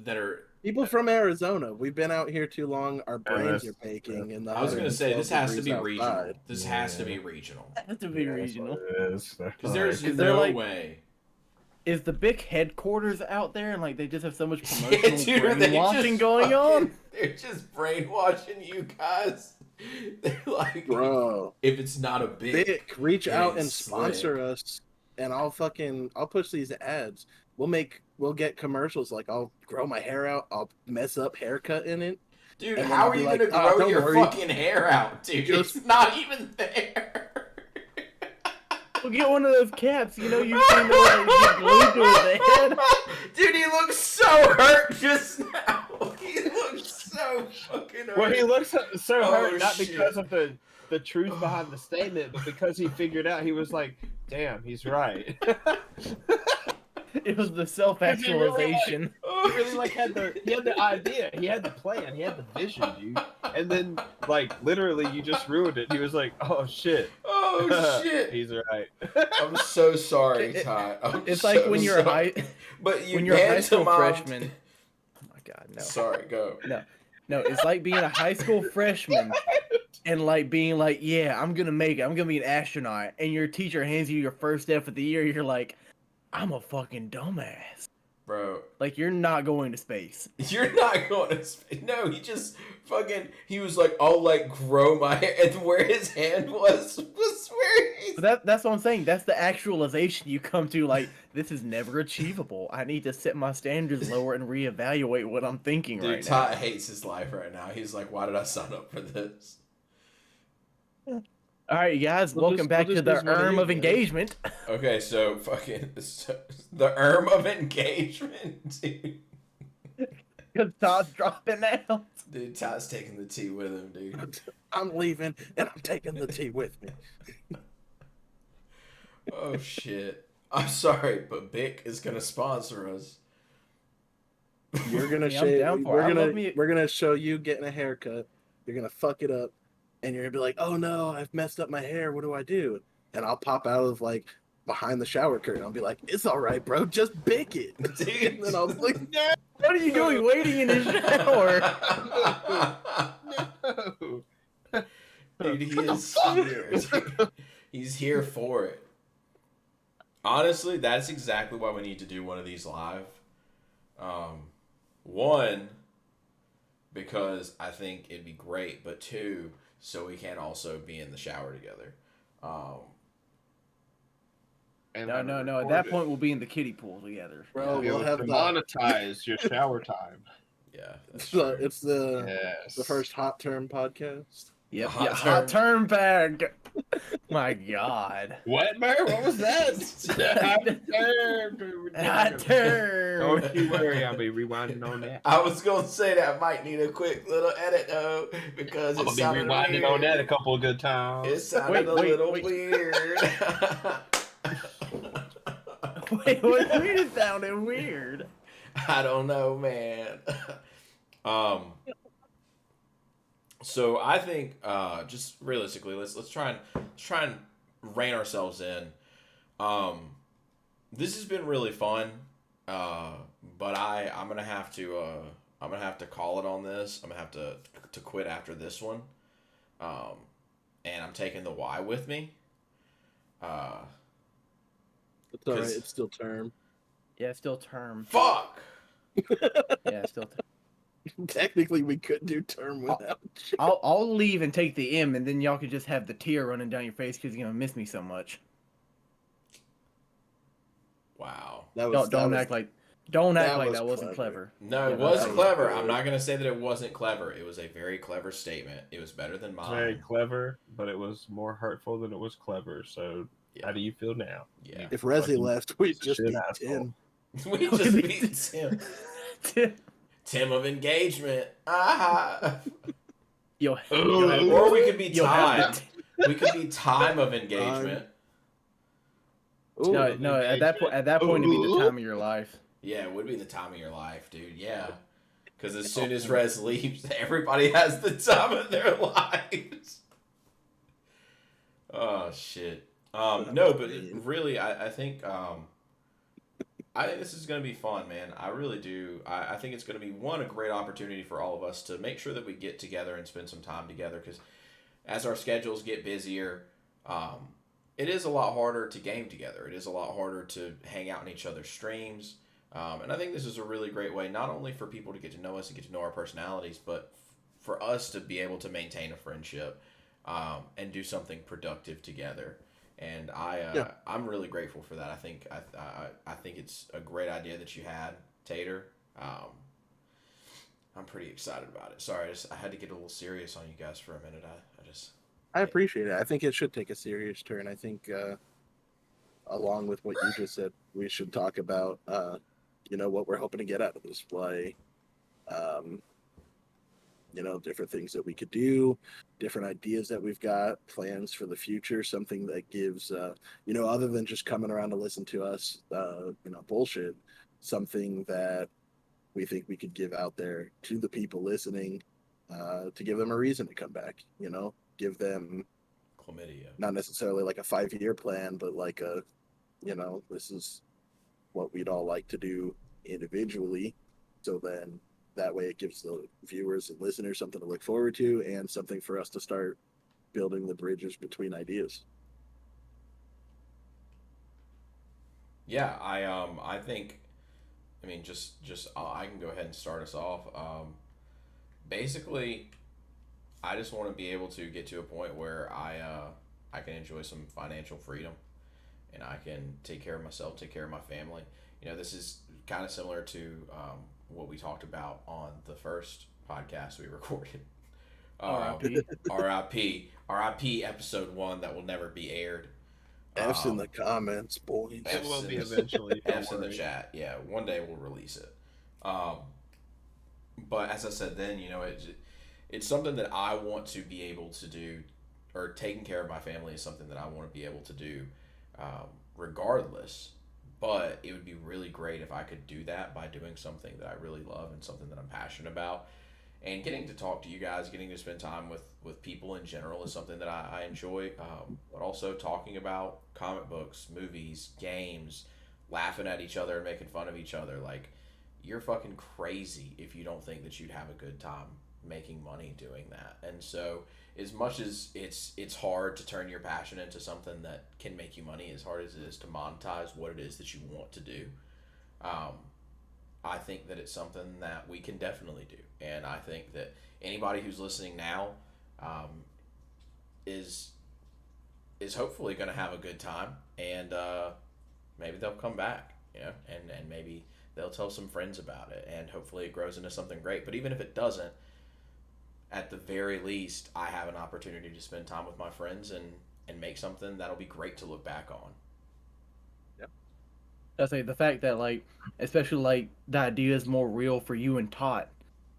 that are. People from Arizona, we've been out here too long. Our brains that's- are baking. And I was going to say, this has to be regional. outside. This has to be regional. Has to be Yeah, that's regional. what it is. Because there's Is there, no like- way. Is the big headquarters out there and like they just have so much Yeah, promotional dude, they brainwashing just going on? They're just brainwashing you guys. They're like, Bro, if it's not a big. Vic, reach out and it's sponsor us, and I'll push these ads. We'll get commercials. Like I'll grow my hair out. I'll mess up haircut in it. Dude, and then how I'll are be you like, going to "Oh, grow don't your worry." fucking hair out, dude? Just- It's not even there. We'll get one of those caps. You know, you've seen those like, get glued to his head. Dude, he looks so hurt just now. He looks so fucking hurt. Well, he looks so Oh, hurt not shit. because of the truth behind the statement, but because he figured out he was like, "Damn, he's right." It was the self-actualization. He really like had the idea, he had the plan, he had the vision, dude. And then like literally, you just ruined it. He was like, "Oh shit, Oh shit! he's right." I'm so sorry, It- Ty. I'm It's like so when you're a sorry. high, But you when you're a high school pantomimed- freshman. Oh my god, no. Sorry, go. No, it's like being a high school freshman and like being like, yeah, I'm gonna make it. I'm gonna be an astronaut. And your teacher hands you your first F of the year. You're like, I'm a fucking dumbass. Bro, Like, you're not going to space. you're not going to space. No, he just fucking, he was like, I'll like grow my hair. And where his hand was where he's. But that's what I'm saying. That's the actualization you come to. Like, this is never achievable. I need to set my standards lower and reevaluate what I'm thinking Dude, right Todd now. hates his life right now. He's like, why did I sign up for this? All right, you guys, We'll welcome just- back we'll to just the use one of Erm you of guys. engagement. Okay, so fucking, the Erm of engagement, dude. Because Todd's dropping out. Dude, Todd's taking the tea with him, dude. I'm leaving, and I'm taking the tea with me. Oh shit. I'm sorry, but Bic is gonna sponsor us. You're gonna Yeah, I'm down for it. I love me- we're gonna show you getting a haircut. You're gonna fuck it up, and you're gonna be like, "Oh no, I've messed up my hair. What do I do?" And I'll pop out of like behind the shower curtain. I'll be like, "It's all right, bro. Just bick it." Dude. And then I'll be like, "No." What are you doing waiting in his shower? No. Dude, he is here. Dude. He's here for it. Honestly, that's exactly why we need to do one of these live. One, because I think it'd be great, but two, so we can also be in the shower together. And No. At that point, we'll be in the kiddie pool together. Bro, be we'll able have to the monetize your shower time. Yeah, that's it's true. Yes. the first hot term podcast. Yep. Hot Yeah, hot term. term bag. My God. What, man? What was that? Hot term. Don't you worry, I'll be rewinding on that. I was gonna say that might need a quick little edit though, because I'll it be sounded rewinding weird. on that a couple of good times. It sounded a Wait. little weird. Wait, what made it sounded weird? I don't know, man. So I think just realistically, let's try and rein ourselves in. This has been really fun, but I'm gonna have to call it on this. I'm gonna have to quit after this one, and I'm taking the Y with me. It's all right. 'Cause- It's still term. Yeah, still term. Fuck. Yeah, still term. Technically, we could do term without. you. I'll leave and take the M, and then y'all could just have the tear running down your face because you're gonna miss me so much. Wow. That was, Don't that act was, like that was wasn't clever. No, Yeah, it was that was clever. good. I'm not gonna say that it wasn't clever. It was a very clever statement. It was better than It's very mine. clever, but it was more hurtful than it was clever. So, how do you feel now? Yeah. If Resi Fucking left, we'd piece of just shit be asshole. 10. We just beat Tim. Tim of engagement. Ah. Yo, Or we could be You'll have time. We could be time of engagement. Ooh, no. At that point, it'd be the time of your life. Yeah, it would be the time of your life, dude. Yeah. Because as soon as Rez leaves, everybody has the time of their lives. Oh, shit. No, but really, I think this is going to be fun, man. I really do. I think it's going to be, a great opportunity for all of us to make sure that we get together and spend some time together, because as our schedules get busier, it is a lot harder to game together. It is a lot harder to hang out in each other's streams. And I think this is a really great way, not only for people to get to know us and get to know our personalities, but for us to be able to maintain a friendship and do something productive together. And I'm really grateful for that. I think it's a great idea that you had, Tater. I'm pretty excited about it. Sorry, I had to get a little serious on you guys for a minute. I appreciate it. I think it should take a serious turn. I think, along with what you just said, we should talk about, what we're hoping to get out of this play. Different things that we could do, different ideas that we've got, plans for the future, something that gives, other than just coming around to listen to us, bullshit, something that we think we could give out there to the people listening, to give them a reason to come back, give them Chlamydia. not necessarily like a 5-year plan, but like this is what we'd all like to do individually. So then that way it gives the viewers and listeners something to look forward to and something for us to start building the bridges between ideas. Yeah, I think, I mean, just I can go ahead and start us off. Basically, I just want to be able to get to a point where I can enjoy some financial freedom, and I can take care of myself, take care of my family. You know, this is kind of similar to what we talked about on the first podcast we recorded. R.I.P. RIP episode 1 that will never be aired. F's in the comments, boys. It will be F's eventually. don't F's in the worry. chat. Yeah, one day we'll release it. But as I said then, you know, it's something that I want to be able to do, or taking care of my family is something that I want to be able to do, regardless. But it would be really great if I could do that by doing something that I really love and something that I'm passionate about. And getting to talk to you guys, getting to spend time with people in general is something that I enjoy. But also talking about comic books, movies, games, laughing at each other and making fun of each other. Like, you're fucking crazy if you don't think that you'd have a good time making money doing that. And so, as much as it's hard to turn your passion into something that can make you money, as hard as it is to monetize what it is that you want to do, I think that it's something that we can definitely do. And I think that anybody who's listening now is hopefully going to have a good time, and maybe they'll come back, you know, and maybe they'll tell some friends about it, and hopefully it grows into something great. But even if it doesn't, at the very least, I have an opportunity to spend time with my friends and make something that'll be great to look back on. I say the fact that, like, especially like the idea is more real for you and Tot.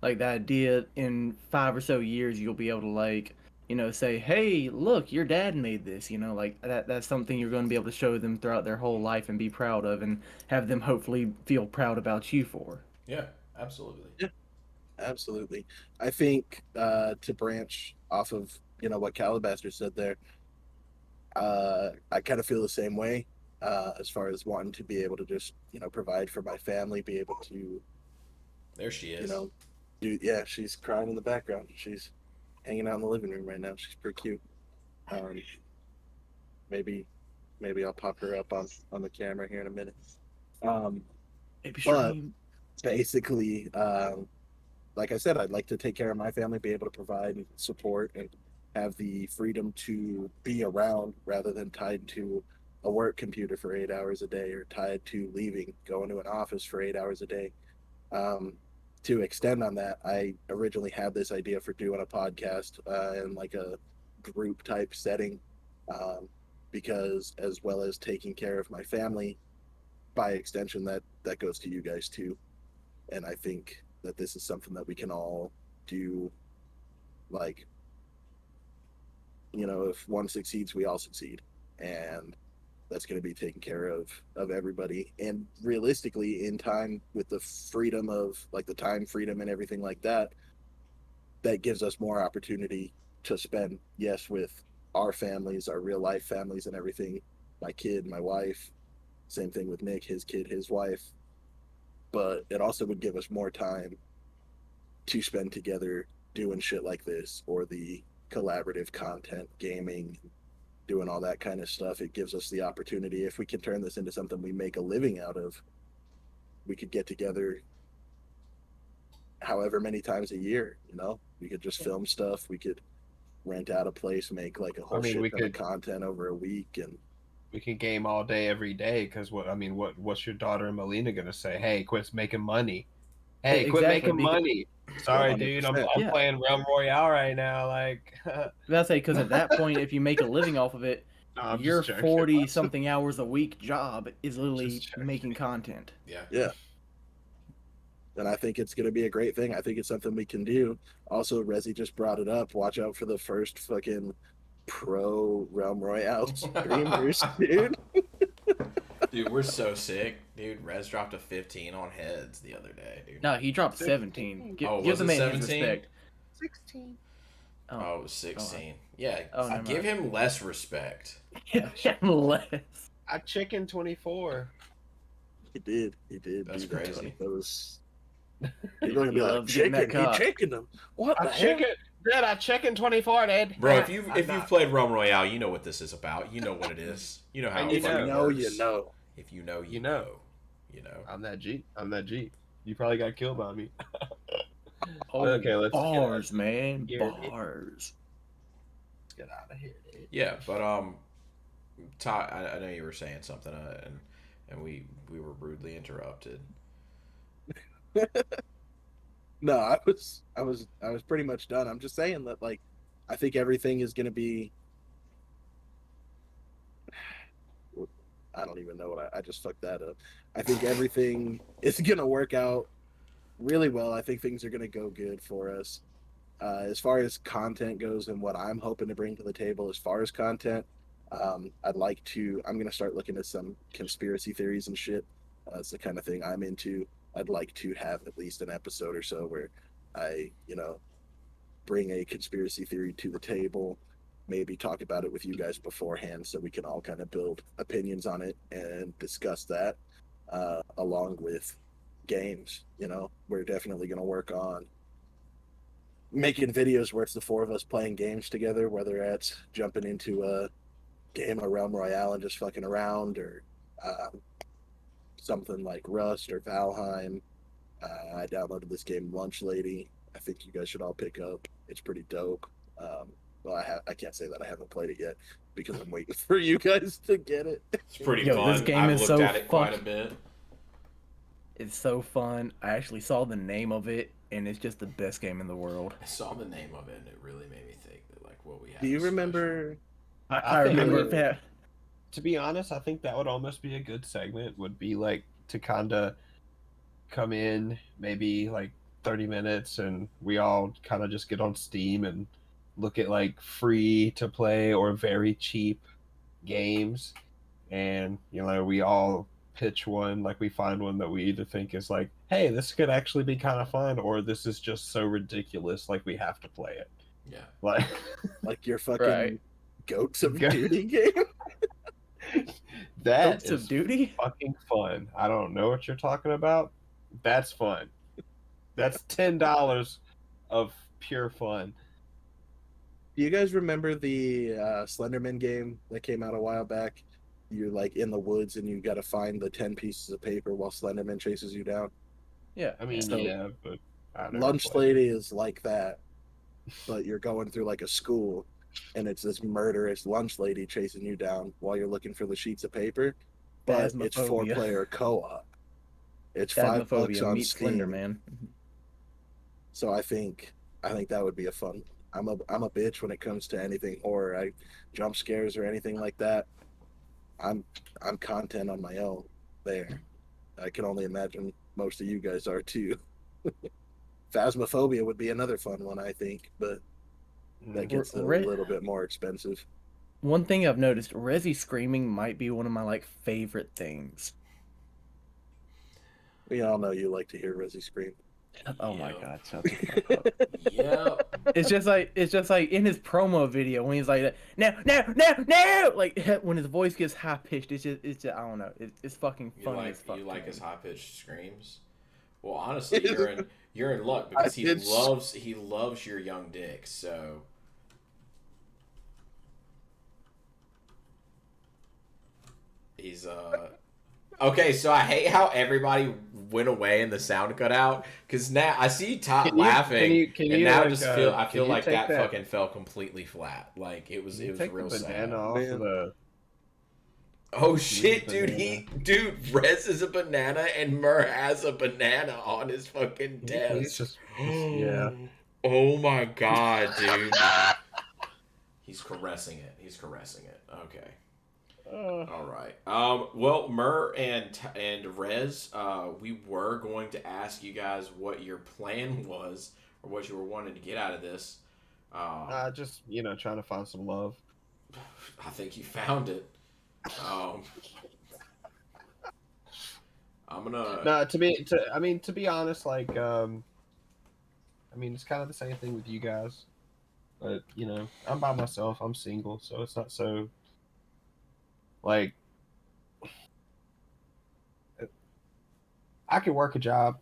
Like, the idea in 5 or so years you'll be able to, like, you know, say, hey, look, your dad made this, you know, like that's something you're going to be able to show them throughout their whole life and be proud of, and have them hopefully feel proud about you for. Yeah, absolutely. Yeah. Absolutely. I think to branch off of, you know, what Calabaster said there, I kind of feel the same way, as far as wanting to be able to just, you know, provide for my family, be able to, There she is. you know, yeah, she's crying in the background. She's hanging out in the living room right now. She's pretty cute. Um, maybe I'll pop her up on the camera here in a minute. Maybe But- stream. Basically, like I said, I'd like to take care of my family, be able to provide and support, and have the freedom to be around rather than tied to a work computer for 8 hours a day, or tied to leaving, going to an office for 8 hours a day. To extend on that, I originally had this idea for doing a podcast in like a group type setting, because as well as taking care of my family, by extension, that goes to you guys too. And I think that this is something that we can all do. Like, you know, if one succeeds, we all succeed, and that's going to be taking care of everybody. And realistically, in time, with the freedom of, like, the time freedom and everything like that, that gives us more opportunity to spend, yes, with our families, our real life families and everything, my kid, my wife, same thing with Nick, his kid, his wife. But it also would give us more time to spend together doing shit like this, or the collaborative content, gaming, doing all that kind of stuff. It gives us the opportunity, if we can turn this into something we make a living out of, we could get together however many times a year, you know? We could just film stuff, we could rent out a place, make like a whole mean, shit we ton of could- content over a week, and We can game all day, every day. Because what's your daughter Melina gonna say? Hey, quit making money. Hey, Yeah, quit exactly, making money. Sorry, dude. I'm 100%. Yeah. playing Realm Royale right now. Like, That's say, because at that point, if you make a living off of it, no, I'm your just joking. 40 something hours a week job is literally Just joking. making content. Yeah. yeah. And I think it's going to be a great thing. I think it's something we can do. Also, Rezi just brought it up. Watch out for the first fucking pro Realm Royale streamers, dude. Dude, we're so sick. Dude, Rez dropped a 15 on heads the other day, dude. No, he dropped 17. 17. Give, Oh, give was the it man 17? his respect. 16. Oh, it was 16. Yeah, Oh, I never give mind. him less respect. Unless. I chicken 24. He did. That's do that. crazy. That was. You're going to be He like, loves getting that chicken. He cock. chicken them. What I the hell? chicken. Dad, I chicken 24, Dad. Bro, Nah, if you've nah. played Realm Royale, you know what this is about. You know what it is. You know how And it you fucking You know, works. you know. If you know, You know. You know. I'm that G. You probably got killed by me. Oh, Okay, let's get out. bars, man, Here it is. bars. Let's get out of here, dude. Yeah, but Todd, I know you were saying something, and we were rudely interrupted. No, I was pretty much done. I'm just saying that like I think everything is gonna be. I don't even know what I just fucked that up. I think everything is gonna work out really well. I think things are gonna go good for us. As far as content goes and what I'm hoping to bring to the table as far as content, I'm going to start looking at some conspiracy theories and shit. It's the kind of thing I'm into. I'd like to have at least an episode or so where I, bring a conspiracy theory to the table, maybe talk about it with you guys beforehand so we can all kind of build opinions on it and discuss that along with games. We're definitely going to work on making videos where it's the four of us playing games together, whether it's jumping into a game of Realm Royale and just fucking around, or something like Rust or Valheim. I downloaded this game Lunch Lady. I think you guys should all pick up. It's pretty dope. Well, I can't say that I haven't played it yet because I'm waiting for you guys to get it. It's pretty Yo, fun. this game I've is looked so at it quite a fuck- bit. It's so fun. I actually saw the name of it, and it's just the best game in the world. I saw the name of it, and it really made me think that like what we have. Do you is remember? I think- remember I mean- that. To be honest, I think that would almost be a good segment. Would be like to kind of come in, maybe like 30 minutes, and we all kind of just get on Steam and look at like free to play or very cheap games, and we all pitch one. Like we find one that we either think is like, hey, this could actually be kind of fun, or this is just so ridiculous, like we have to play it. Yeah. Like, Like your fucking Right. Goats of Go- Duty game? that Goats of is Duty? fucking fun. I don't know what you're talking about. That's fun. That's $10 of pure fun. Do you guys remember the Slenderman game that came out a while back? You're like in the woods and you got to find the 10 pieces of paper while Slenderman chases you down. Yeah. I mean, So, yeah, but I never Lunch played it. Lady is like that, but you're going through like a school and it's this murderous lunch lady chasing you down while you're looking for the sheets of paper. But it's Phasmophobia. 4-player co-op. It's $5 Phasmophobia on meets Steam. Slender Man. So I think that would be a fun. I'm a bitch when it comes to anything horror. Jump scares or anything like that. I'm content on my own there. I can only imagine most of you guys are too. Phasmophobia would be another fun one, I think, but that gets a Re- little bit more expensive. One thing I've noticed, Resi screaming might be one of my like favorite things. We all know you like to hear Resi scream. Oh my Yeah. god, shut the fuck up. Yeah. It's just like in his promo video when he's like, no, like when his voice gets high pitched. It's just I don't know. It's fucking You funny like as fuck. you to like me. his high pitched screams. Well, honestly, you're in luck because he High-pitched- loves your young dick. So he's okay. So I hate how everybody went away and the sound cut out because now I see Todd Can you- laughing, can and you, now like, I just feel can you like take that that- fucking fell completely flat. Like it was Can you it was take real the sad. banana off Man. of the. Oh shit, banana. dude, Rez is a banana and Mur has a banana on his fucking Can you please desk. just yeah. Oh my god, dude. He's caressing it. Okay. All right. Well, Mur and Rez, we were going to ask you guys what your plan was or what you were wanting to get out of this. Just trying to find some love. I think you found it. I'm gonna. No, to be honest, like, it's kind of the same thing with you guys, but I'm by myself. I'm single, so it's not so. Like, I could work a job,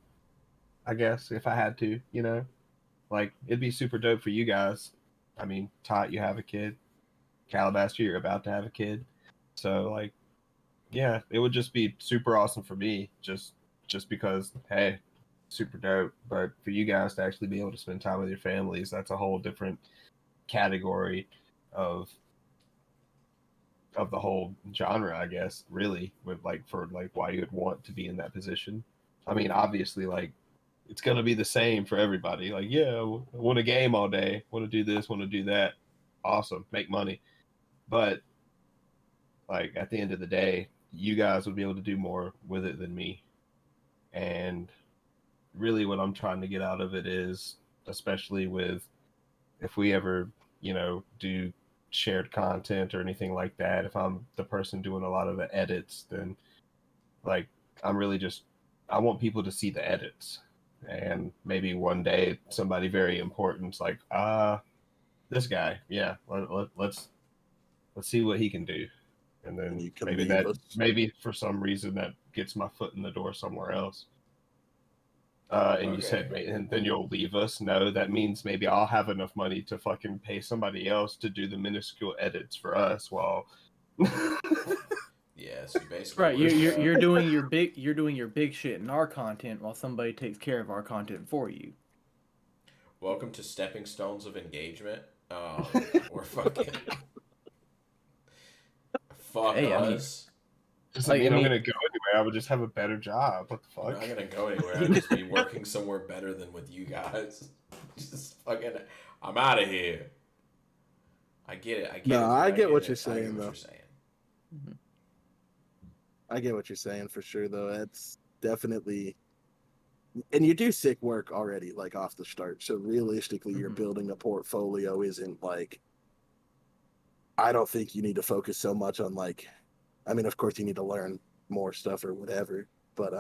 I guess, if I had to. Like it'd be super dope for you guys. I mean, Tot, you have a kid. Calabaster, you're about to have a kid. So like, yeah, it would just be super awesome for me, just because, hey, super dope. But for you guys to actually be able to spend time with your families, that's a whole different category of the whole genre, I guess, really, with like for like why you'd want to be in that position. I mean, obviously, like it's gonna be the same for everybody. Like, yeah, I want a game all day, want to do this, want to do that. Awesome, make money. But like at the end of the day, you guys would be able to do more with it than me. And really, what I'm trying to get out of it is, especially with if we ever, do shared content or anything like that, if I'm the person doing a lot of the edits, then like I'm really just I want people to see the edits. And maybe one day somebody very important's like, this guy, yeah, let's see what he can do. And And then you can leave us. maybe for some reason that gets my foot in the door somewhere else. And you said, Okay. and then you'll leave us. No, that means maybe I'll have enough money to fucking pay somebody else to do the minuscule edits for us while. Yeah, so basically Right, what you're doing your big shit in our content while somebody takes care of our content for you. welcome to Stepping Stones of Engagement. We're fucking fuck Hey, I mean, us. Doesn't like I mean I'm mean, gonna go anywhere. I would just have a better job. What the We're fuck? not gonna go anywhere. I'd just be working somewhere better than with you guys. Just fucking, I'm out of here. I get it. I get No, it. Dude. I I get get what you're it. I get saying what though. you're saying. I get what you're saying for sure though. It's definitely, and you do sick work already, like off the start. So realistically, you're building a portfolio isn't like, I don't think you need to focus so much on like, I mean, of course you need to learn more stuff or whatever, but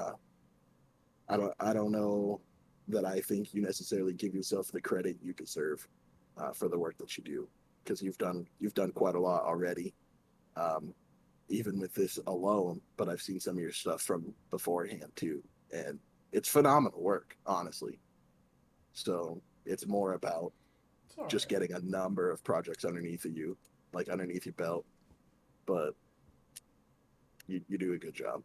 I don't know that I think you necessarily give yourself the credit you deserve for the work that you do, because you've done quite a lot already, um, even with this alone. But I've seen some of your stuff from beforehand too, and it's phenomenal work, honestly. So it's more about It's all just right. getting a number of projects underneath of you, like underneath your belt. But you do a good job.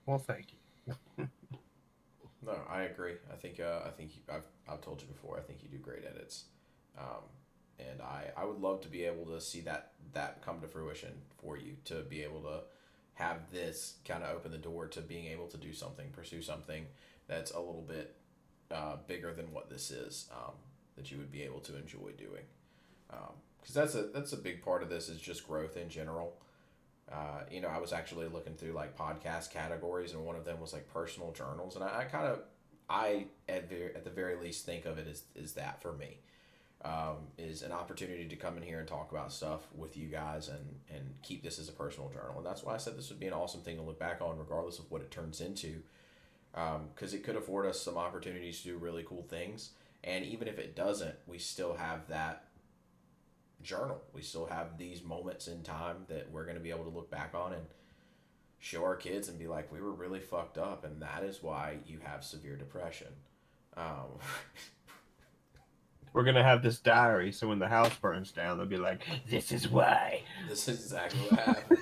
Well, thank you. No, I agree. I think I've told you before. I think you do great edits, um, and I would love to be able to see that come to fruition for you to be able to have this kind of open the door to being able to do something, pursue something that's a little bit bigger than what this is, that you would be able to enjoy doing. Because that's a big part of this is just growth in general. I was actually looking through like podcast categories, and one of them was like personal journals, and I kind of, at the very least think of it as that for me, is an opportunity to come in here and talk about stuff with you guys and keep this as a personal journal, and that's why I said this would be an awesome thing to look back on, regardless of what it turns into, because it could afford us some opportunities to do really cool things, and even if it doesn't, we still have that journal. We still have these moments in time that we're going to be able to look back on and show our kids and be like, we were really fucked up, and that is why you have severe depression. Um, We're gonna have this diary, so when the house burns down, they'll be like, "This is why." this is exactly what happened.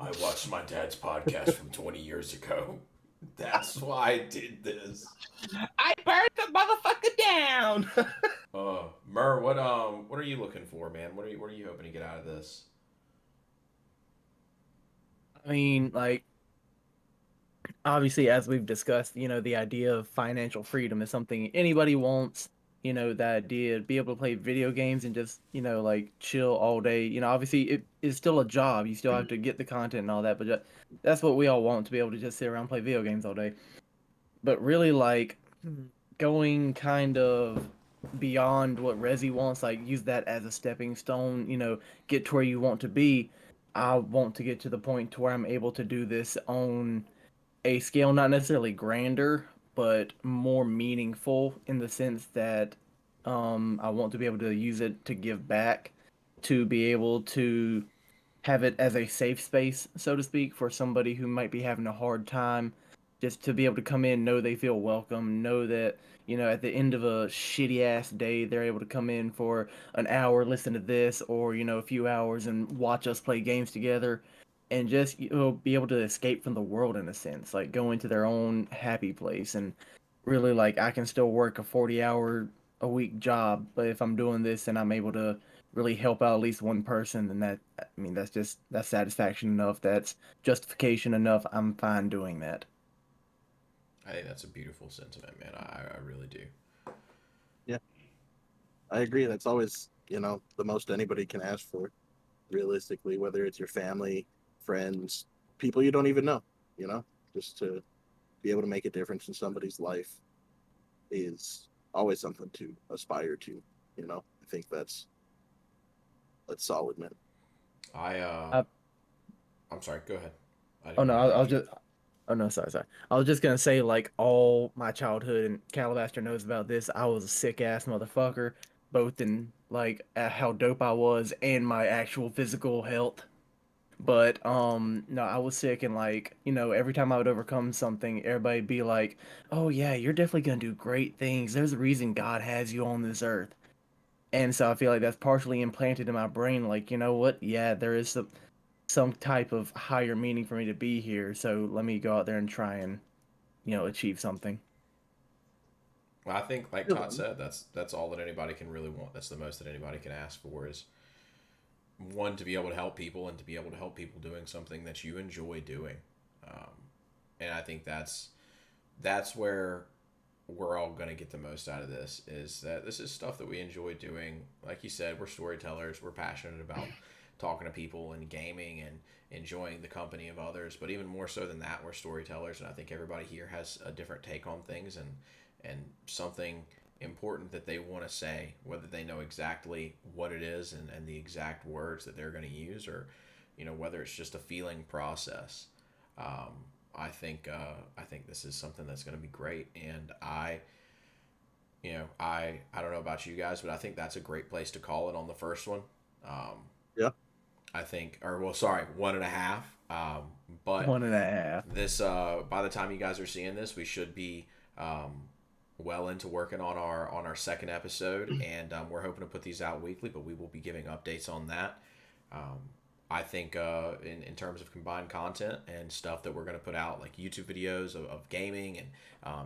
I watched my dad's podcast from 20 years ago. That's why I did this. I burned the motherfucker down. Mur, what are you looking for, man? What are you hoping to get out of this? I mean, like obviously, as we've discussed, the idea of financial freedom is something anybody wants. The idea to be able to play video games and just, like chill all day. Obviously, it is still a job. You still have to get the content and all that, but that's what we all want, to be able to just sit around and play video games all day. But really, like going kind of beyond what Resi wants, like use that as a stepping stone. Get to where you want to be. I want to get to the point to where I'm able to do this on a scale not necessarily grander, but more meaningful in the sense that I want to be able to use it to give back, to be able to have it as a safe space, so to speak, for somebody who might be having a hard time just to be able to come in, know they feel welcome, know that, at the end of a shitty ass day, they're able to come in for an hour, listen to this, or, a few hours and watch us play games together and just, be able to escape from the world in a sense, like go into their own happy place. And really, like, I can still work a 40-hour a week job, but if I'm doing this and I'm able to really help out at least one person, then that's satisfaction enough. That's justification enough. I'm fine doing that. I think that's a beautiful sentiment, man. I really do. Yeah, I agree. That's always, the most anybody can ask for, realistically, whether it's your family, friends, people you don't even know, you know, just to be able to make a difference in somebody's life is always something to aspire to, I think that's solid, man. I Uh, I'm sorry. Go ahead. I oh didn't no, mean to I was interrupt you. just. Oh no, sorry. I was just gonna say, like, all my childhood, and Calabaster knows about this. I was a sick ass motherfucker, both in like how dope I was and my actual physical health. But no, I was sick, and like, every time I would overcome something, everybody'd be like, "Oh yeah, you're definitely gonna do great things. There's a reason God has you on this earth." And so I feel like that's partially implanted in my brain. Like, you know what? Yeah, there is some type of higher meaning for me to be here. So let me go out there and try and, achieve something. Well, I think, like Yeah, Todd said, that's all that anybody can really want. That's the most that anybody can ask for is one, to be able to help people, and to be able to help people doing something that you enjoy doing. Um, and I think that's where we're all going to get the most out of this, is that this is stuff that we enjoy doing. Like you said, we're storytellers. We're passionate about talking to people and gaming and enjoying the company of others. But even more so than that, we're storytellers, and I think everybody here has a different take on things and something important that they want to say, whether they know exactly what it is and the exact words that they're going to use, or whether it's just a feeling process. Um, I think this is something that's going to be great, and I don't know about you guys, but I think that's a great place to call it on the first one. Um, yeah, I think, or well, sorry, 1.5. But 1.5. this, by the time you guys are seeing this, we should be well into working on our second episode, and we're hoping to put these out weekly. But we will be giving updates on that. Um, I think in terms of combined content and stuff that we're going to put out, like YouTube videos of gaming and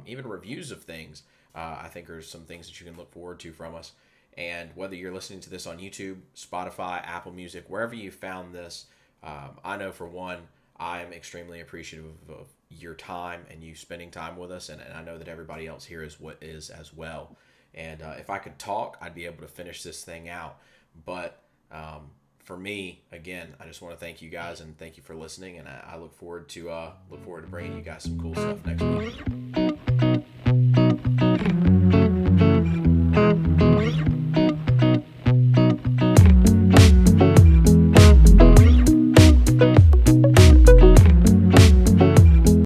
even reviews of things, I think are some things that you can look forward to from us. And whether you're listening to this on YouTube, Spotify, Apple Music, wherever you found this, I know for one, I am extremely appreciative of your time and you spending time with us, and I know that everybody else here is as well. And if I could talk, I'd be able to finish this thing out. But for me, again, I just want to thank you guys and thank you for listening. And I look forward to bringing you guys some cool stuff next week.